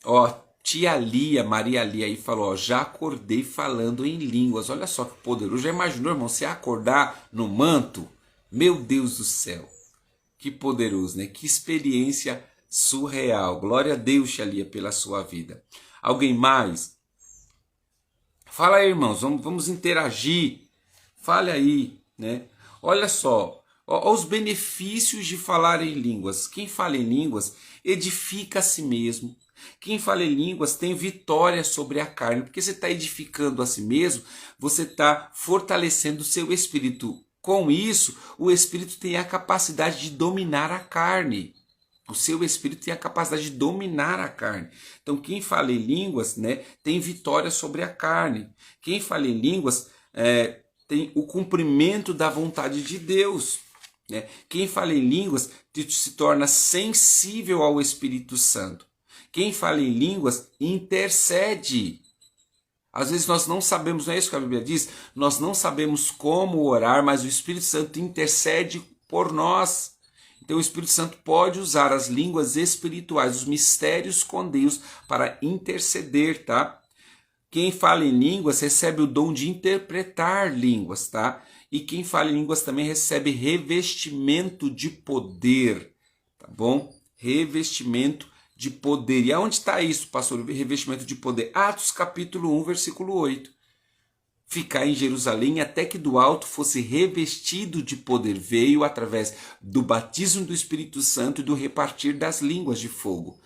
Ó, tia Lia, Maria Lia aí falou, ó, já acordei falando em línguas. Olha só que poderoso. Já imaginou, irmão, você acordar no manto? Meu Deus do céu. Que poderoso, né? Que experiência surreal. Glória a Deus, tia Lia, pela sua vida. Alguém mais? Fala aí, irmãos, vamos interagir. Fale aí, né? Olha só, ó, os benefícios de falar em línguas. Quem fala em línguas edifica a si mesmo. Quem fala em línguas tem vitória sobre a carne, porque você está edificando a si mesmo, você está fortalecendo o seu espírito. Com isso, o espírito tem a capacidade de dominar a carne. O seu espírito tem a capacidade de dominar a carne. Então, quem fala em línguas, né, tem vitória sobre a carne. Quem fala em línguas tem o cumprimento da vontade de Deus. Né? Quem fala em línguas se torna sensível ao Espírito Santo. Quem fala em línguas intercede. Às vezes nós não sabemos, não é isso que a Bíblia diz? Nós não sabemos como orar, mas o Espírito Santo intercede por nós. Então o Espírito Santo pode usar as línguas espirituais, os mistérios com Deus para interceder, tá? Quem fala em línguas recebe o dom de interpretar línguas, tá? E quem fala em línguas também recebe revestimento de poder, tá bom? Revestimento de poder. E aonde está isso, pastor? Revestimento de poder. Atos capítulo 1, versículo 8. Ficar em Jerusalém até que do alto fosse revestido de poder. Veio através do batismo do Espírito Santo e do repartir das línguas de fogo.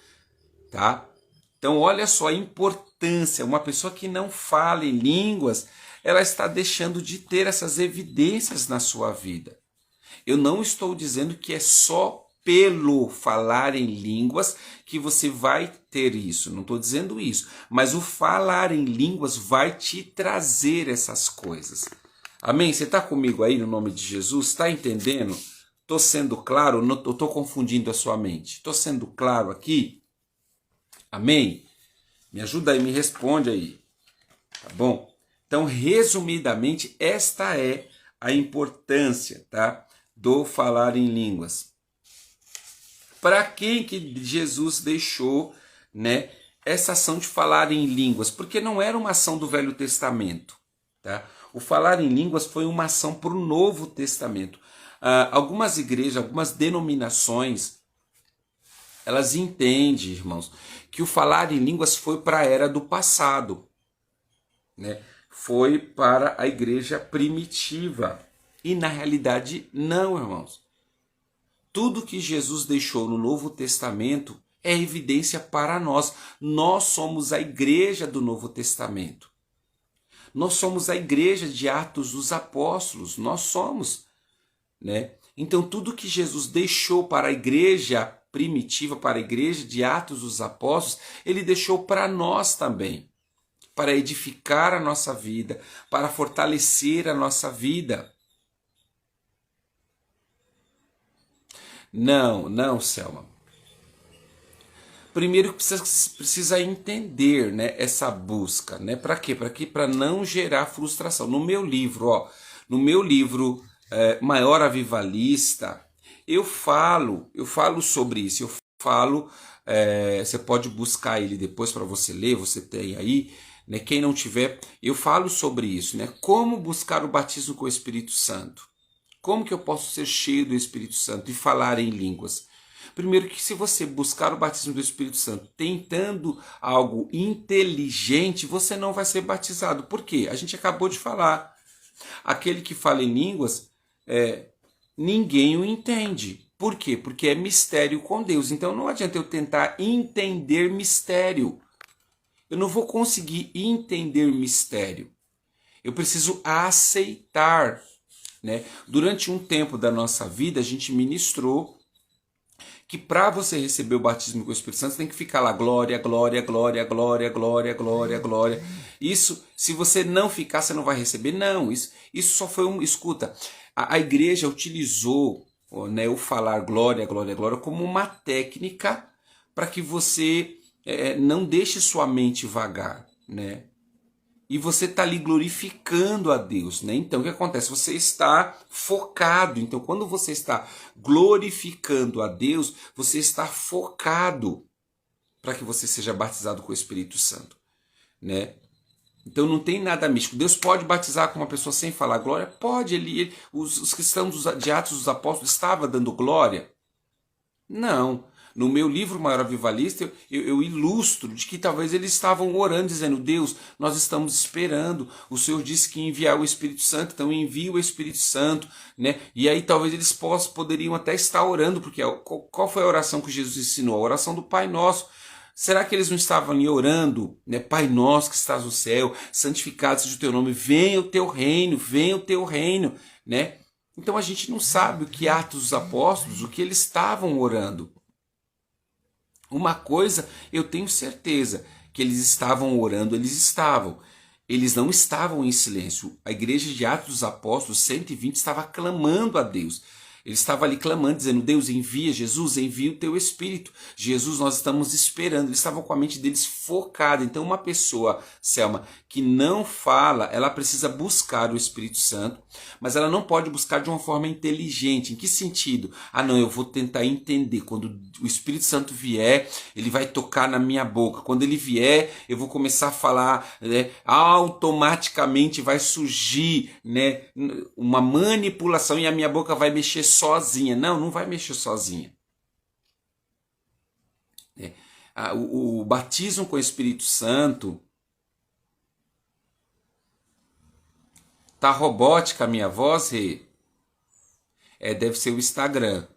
Tá? Então olha só a importância. Uma pessoa que não fala em línguas, ela está deixando de ter essas evidências na sua vida. Eu não estou dizendo que é só pelo falar em línguas que você vai ter isso, não estou dizendo isso, mas o falar em línguas vai te trazer essas coisas. Amém? Você está comigo aí no nome de Jesus? Está entendendo? Estou sendo claro? Não estou confundindo a sua mente? Estou sendo claro aqui? Amém? Me ajuda aí, me responde aí, tá bom? Então, resumidamente, esta é a importância, tá, do falar em línguas. Para quem que Jesus deixou, né, essa ação de falar em línguas? Porque não era uma ação do Velho Testamento. Tá? O falar em línguas foi uma ação para o Novo Testamento. Algumas igrejas, algumas denominações, elas entendem, irmãos, que o falar em línguas foi para a era do passado. Né? Foi para a igreja primitiva. E na realidade não, irmãos. Tudo que Jesus deixou no Novo Testamento é evidência para nós. Nós somos a igreja do Novo Testamento. Nós somos a igreja de Atos dos Apóstolos. Nós somos. Né? Então tudo que Jesus deixou para a igreja primitiva, para a igreja de Atos dos Apóstolos, ele deixou para nós também. Para edificar a nossa vida, para fortalecer a nossa vida. Não, Selma. Primeiro precisa entender, né, essa busca, né? Para quê? Para não gerar frustração. No meu livro, Maior Avivalista, eu falo sobre isso. Eu falo, você pode buscar ele depois para você ler, você tem aí, né? Quem não tiver, eu falo sobre isso, né? Como buscar o batismo com o Espírito Santo. Como que eu posso ser cheio do Espírito Santo e falar em línguas? Primeiro que se você buscar o batismo do Espírito Santo tentando algo inteligente, você não vai ser batizado. Por quê? A gente acabou de falar. Aquele que fala em línguas, ninguém o entende. Por quê? Porque é mistério com Deus. Então não adianta eu tentar entender mistério. Eu não vou conseguir entender mistério. Eu preciso aceitar. Né? Durante um tempo da nossa vida, a gente ministrou que para você receber o batismo com o Espírito Santo, você tem que ficar lá, glória, glória, glória, glória, glória, glória, glória. Isso, se você não ficar, você não vai receber. Não, isso só foi escuta, a igreja utilizou, né, o falar glória, glória, glória como uma técnica para que você não deixe sua mente vagar, né? E você está ali glorificando a Deus, né? Então o que acontece? Você está focado. Então quando você está glorificando a Deus, você está focado para que você seja batizado com o Espírito Santo, né? Então não tem nada místico. Deus pode batizar com uma pessoa sem falar glória? Pode. Os cristãos de Atos dos Apóstolos estavam dando glória? Não. No meu livro Maior Avivalista, eu ilustro de que talvez eles estavam orando, dizendo, Deus, nós estamos esperando, o Senhor disse que ia enviar o Espírito Santo, então envia o Espírito Santo, né? E aí talvez eles poderiam até estar orando, porque qual foi a oração que Jesus ensinou? A oração do Pai Nosso. Será que eles não estavam ali orando, né? Pai nosso que estás no céu, santificado seja o teu nome, venha o teu reino, né? Então a gente não sabe o que Atos dos Apóstolos, o que eles estavam orando. Uma coisa eu tenho certeza, que eles estavam orando, eles não estavam em silêncio. A igreja de Atos dos Apóstolos 120 estava clamando a Deus. Ele estava ali clamando, dizendo, Deus envia, Jesus envia o teu Espírito. Jesus, nós estamos esperando. Eles estavam com a mente deles focada. Então uma pessoa, Selma, que não fala, ela precisa buscar o Espírito Santo, mas ela não pode buscar de uma forma inteligente. Em que sentido? Ah não, eu vou tentar entender. Quando o Espírito Santo vier, ele vai tocar na minha boca. Quando ele vier, eu vou começar a falar, né, automaticamente vai surgir, né, uma manipulação e a minha boca vai mexer sozinha. Não, não vai mexer sozinha. O batismo com o Espírito Santo... Tá robótica a minha voz, Rê? Deve ser o Instagram.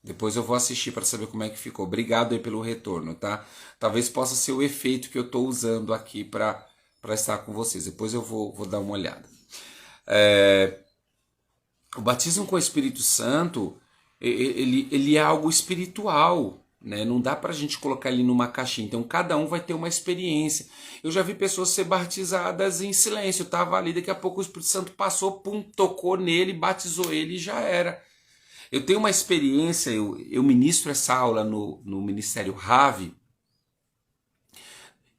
Depois eu vou assistir para saber como é que ficou. Obrigado aí pelo retorno, tá? Talvez possa ser o efeito que eu estou usando aqui para estar com vocês. Depois eu vou dar uma olhada. O batismo com o Espírito Santo, ele é algo espiritual, né? Não dá para a gente colocar ele numa caixinha. Então cada um vai ter uma experiência. Eu já vi pessoas ser batizadas em silêncio. Eu estava ali, daqui a pouco o Espírito Santo passou, pum, tocou nele, batizou ele e já era. Eu tenho uma experiência, eu ministro essa aula no Ministério Rave.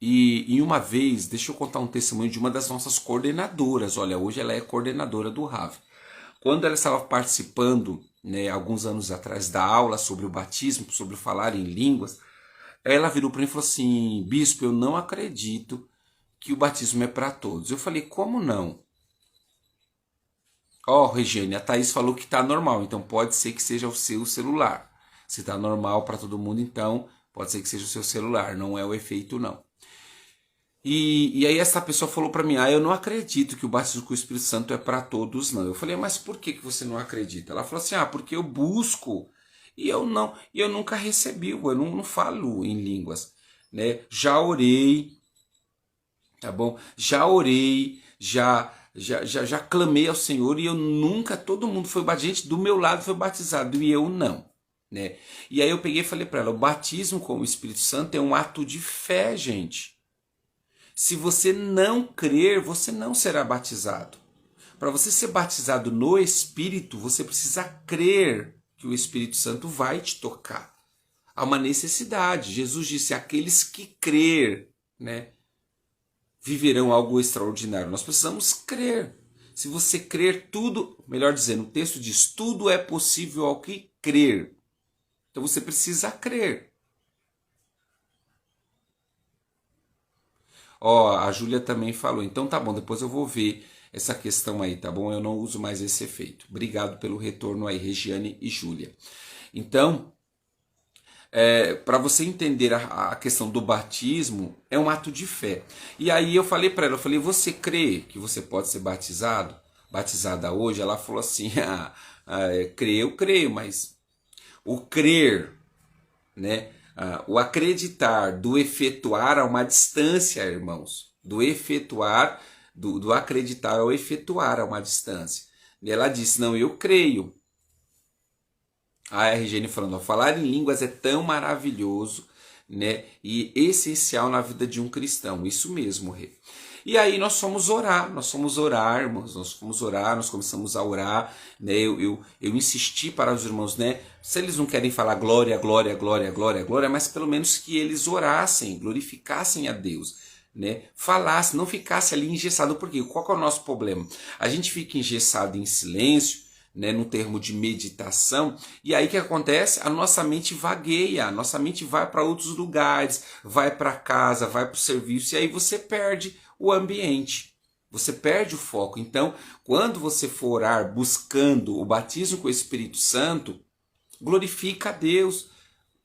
E em uma vez, deixa eu contar um testemunho de uma das nossas coordenadoras. Olha, hoje ela é coordenadora do Rave. Quando ela estava participando, né, alguns anos atrás, da aula sobre o batismo, sobre falar em línguas, ela virou para mim e falou assim, bispo, eu não acredito que o batismo é para todos. Eu falei, como não? Regiane, a Thaís falou que está normal, então pode ser que seja o seu celular. Se está normal para todo mundo, então pode ser que seja o seu celular, não é o efeito não. E aí essa pessoa falou para mim, eu não acredito que o batismo com o Espírito Santo é para todos não. Eu falei, mas por que você não acredita? Ela falou assim, porque eu busco e eu nunca recebi, eu não falo em línguas, né? Já orei, tá bom? Já orei, já clamei ao Senhor e eu nunca, todo mundo foi batizado, gente do meu lado foi batizado e eu não, né? E aí eu peguei e falei para ela, o batismo com o Espírito Santo é um ato de fé, gente. Se você não crer, você não será batizado. Para você ser batizado no Espírito, você precisa crer que o Espírito Santo vai te tocar. Há uma necessidade. Jesus disse, aqueles que crer, né, viverão algo extraordinário. Nós precisamos crer. Se você crer, tudo, melhor dizendo, o texto diz, tudo é possível ao que crer. Então você precisa crer. A Júlia também falou, então tá bom, depois eu vou ver essa questão aí, tá bom? Eu não uso mais esse efeito. Obrigado pelo retorno aí, Regiane e Júlia. Então, para você entender a questão do batismo, é um ato de fé. E aí eu falei para ela, você crê que você pode ser batizada hoje? Ela falou assim, eu creio, mas o crer, né? O acreditar, do efetuar a uma distância, irmãos. Do efetuar, do acreditar ao efetuar a uma distância. E ela disse, não, eu creio. A Regiane falando, falar em línguas é tão maravilhoso, né? E essencial na vida de um cristão. Isso mesmo, Rê. E aí nós fomos orar, irmãos, nós começamos a orar, né? Eu insisti para os irmãos, né? Se eles não querem falar glória, glória, glória, glória, glória, mas pelo menos que eles orassem, glorificassem a Deus, né? Falassem, não ficasse ali engessado, porque qual que é o nosso problema? A gente fica engessado em silêncio, né, no termo de meditação, e aí o que acontece? A nossa mente vagueia, a nossa mente vai para outros lugares, vai para casa, vai para o serviço, e aí você perde o ambiente, você perde o foco. Então, quando você for orar buscando o batismo com o Espírito Santo, glorifica a Deus,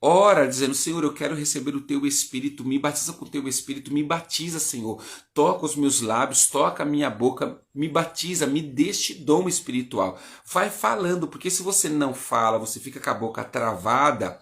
ora dizendo, Senhor, eu quero receber o teu Espírito, me batiza com o teu Espírito, me batiza, Senhor, toca os meus lábios, toca a minha boca, me batiza, me dê este dom espiritual. Vai falando, porque se você não fala, você fica com a boca travada,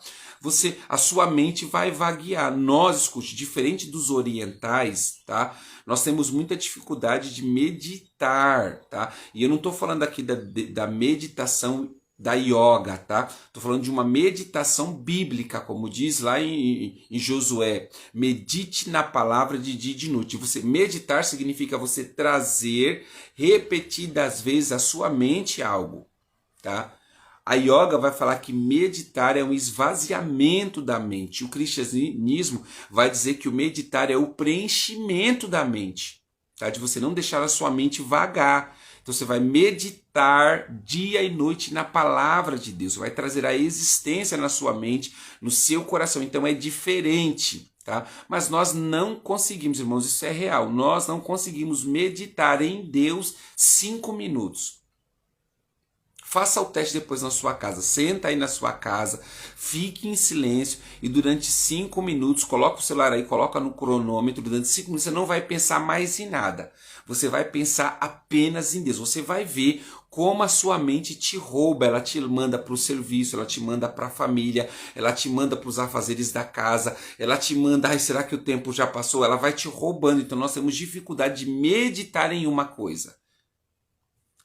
a sua mente vai vaguear. Nós, escute, diferente dos orientais, tá? Nós temos muita dificuldade de meditar, tá? E eu não estou falando aqui da meditação da yoga, tá? Tô falando de uma meditação bíblica, como diz lá em Josué. Medite na palavra de dia e de noite. Você meditar significa você trazer repetidas vezes à sua mente algo, tá? A yoga vai falar que meditar é um esvaziamento da mente. O cristianismo vai dizer que o meditar é o preenchimento da mente, tá? De você não deixar a sua mente vagar. Então você vai meditar dia e noite na palavra de Deus, vai trazer a existência na sua mente, no seu coração. Então é diferente, tá? Mas nós não conseguimos, irmãos, isso é real, nós não conseguimos meditar em Deus 5 minutos. Faça o teste depois na sua casa, senta aí na sua casa, fique em silêncio e durante 5 minutos, coloca o celular aí, coloca no cronômetro, durante 5 minutos você não vai pensar mais em nada. Você vai pensar apenas em Deus. Você vai ver como a sua mente te rouba, ela te manda para o serviço, ela te manda para a família, ela te manda para os afazeres da casa, ela te manda, ai, será que o tempo já passou? Ela vai te roubando, então nós temos dificuldade de meditar em uma coisa.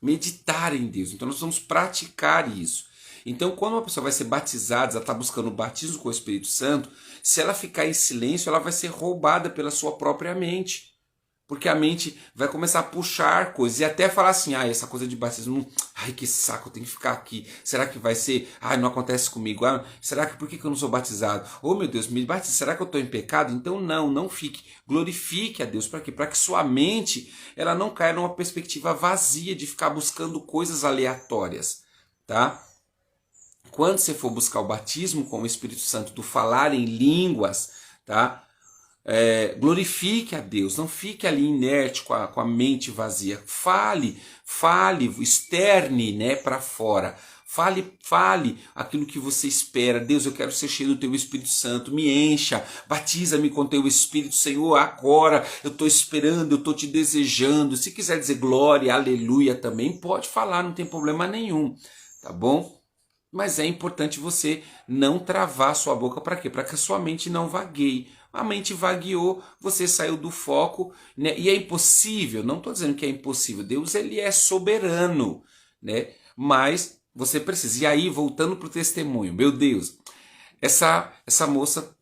Meditar em Deus. Então nós vamos praticar isso. Então quando uma pessoa vai ser batizada, ela está buscando o batismo com o Espírito Santo, se ela ficar em silêncio, ela vai ser roubada pela sua própria mente. Porque a mente vai começar a puxar coisas e até falar assim, ah, essa coisa de batismo, ai que saco, eu tenho que ficar aqui. Será que vai ser, ai não acontece comigo, ah, será que por que eu não sou batizado? Oh meu Deus, me batize, será que eu estou em pecado? Então não fique, glorifique a Deus. Para quê? Para que sua mente ela não caia numa perspectiva vazia de ficar buscando coisas aleatórias, tá? Quando você for buscar o batismo com o Espírito Santo, do falar em línguas, tá? Glorifique a Deus, não fique ali inerte com a mente vazia. Fale, externe, né, para fora. Fale aquilo que você espera. Deus, eu quero ser cheio do teu Espírito Santo, me encha, batiza-me com teu Espírito, Senhor, agora eu estou esperando, eu estou te desejando. Se quiser dizer glória, aleluia também, pode falar, não tem problema nenhum, tá bom? Mas é importante você não travar sua boca para quê? Para que a sua mente não vagueie. A mente vagueou, você saiu do foco, né? E é impossível, não estou dizendo que é impossível, Deus ele é soberano, né? Mas você precisa. E aí, voltando para o testemunho, meu Deus, essa moça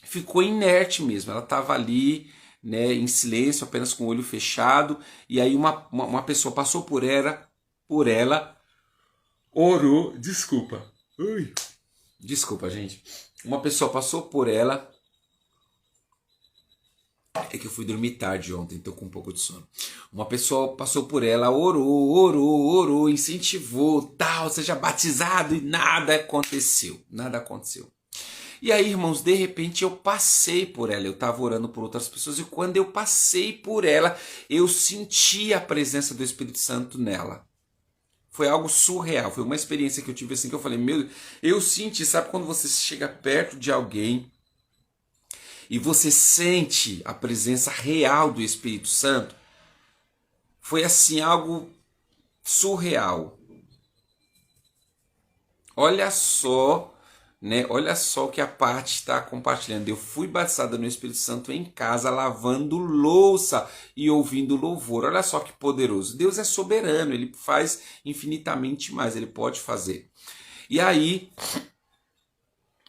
ficou inerte mesmo, ela estava ali, né, em silêncio, apenas com o olho fechado, e aí uma pessoa passou por ela, orou, desculpa, gente, uma pessoa passou por ela. É que eu fui dormir tarde ontem, tô com um pouco de sono. Uma pessoa passou por ela, orou, incentivou, tal, seja batizado e nada aconteceu. E aí, irmãos, de repente eu passei por ela, eu estava orando por outras pessoas e quando eu passei por ela, eu senti a presença do Espírito Santo nela. Foi algo surreal, foi uma experiência que eu tive assim que eu falei, meu Deus, eu senti, sabe quando você chega perto de alguém e você sente a presença real do Espírito Santo? Foi assim, algo surreal. Olha só, né? Olha só o que a Paty está compartilhando. Eu fui batizada no Espírito Santo em casa, lavando louça e ouvindo louvor. Olha só que poderoso. Deus é soberano, ele faz infinitamente mais, ele pode fazer. E aí,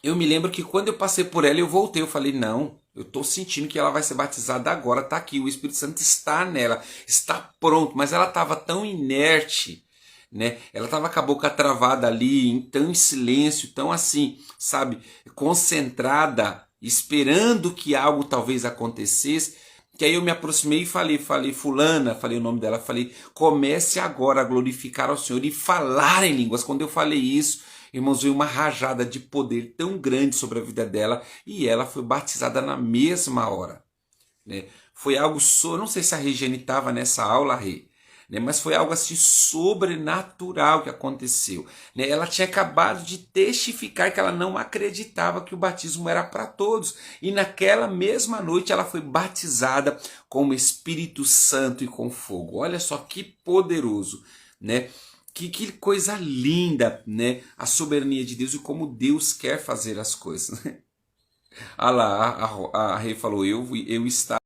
eu me lembro que quando eu passei por ela, eu voltei, eu falei, não, eu estou sentindo que ela vai ser batizada agora, está aqui, o Espírito Santo está nela, está pronto, mas ela estava tão inerte, né? Ela estava com a boca travada ali, tão em silêncio, tão assim, sabe, concentrada, esperando que algo talvez acontecesse, que aí eu me aproximei e falei, fulana, falei o nome dela, falei, comece agora a glorificar ao Senhor e falar em línguas. Quando eu falei isso, irmãos, veio uma rajada de poder tão grande sobre a vida dela e ela foi batizada na mesma hora, né? Foi algo, não sei se a Regiane estava nessa aula, Rê, né? Mas foi algo assim sobrenatural que aconteceu, né? Ela tinha acabado de testificar que ela não acreditava que o batismo era para todos e naquela mesma noite ela foi batizada com o Espírito Santo e com fogo. Olha só que poderoso, né? Que coisa linda, né? A soberania de Deus e como Deus quer fazer as coisas. Ah lá, a Rei falou, eu estava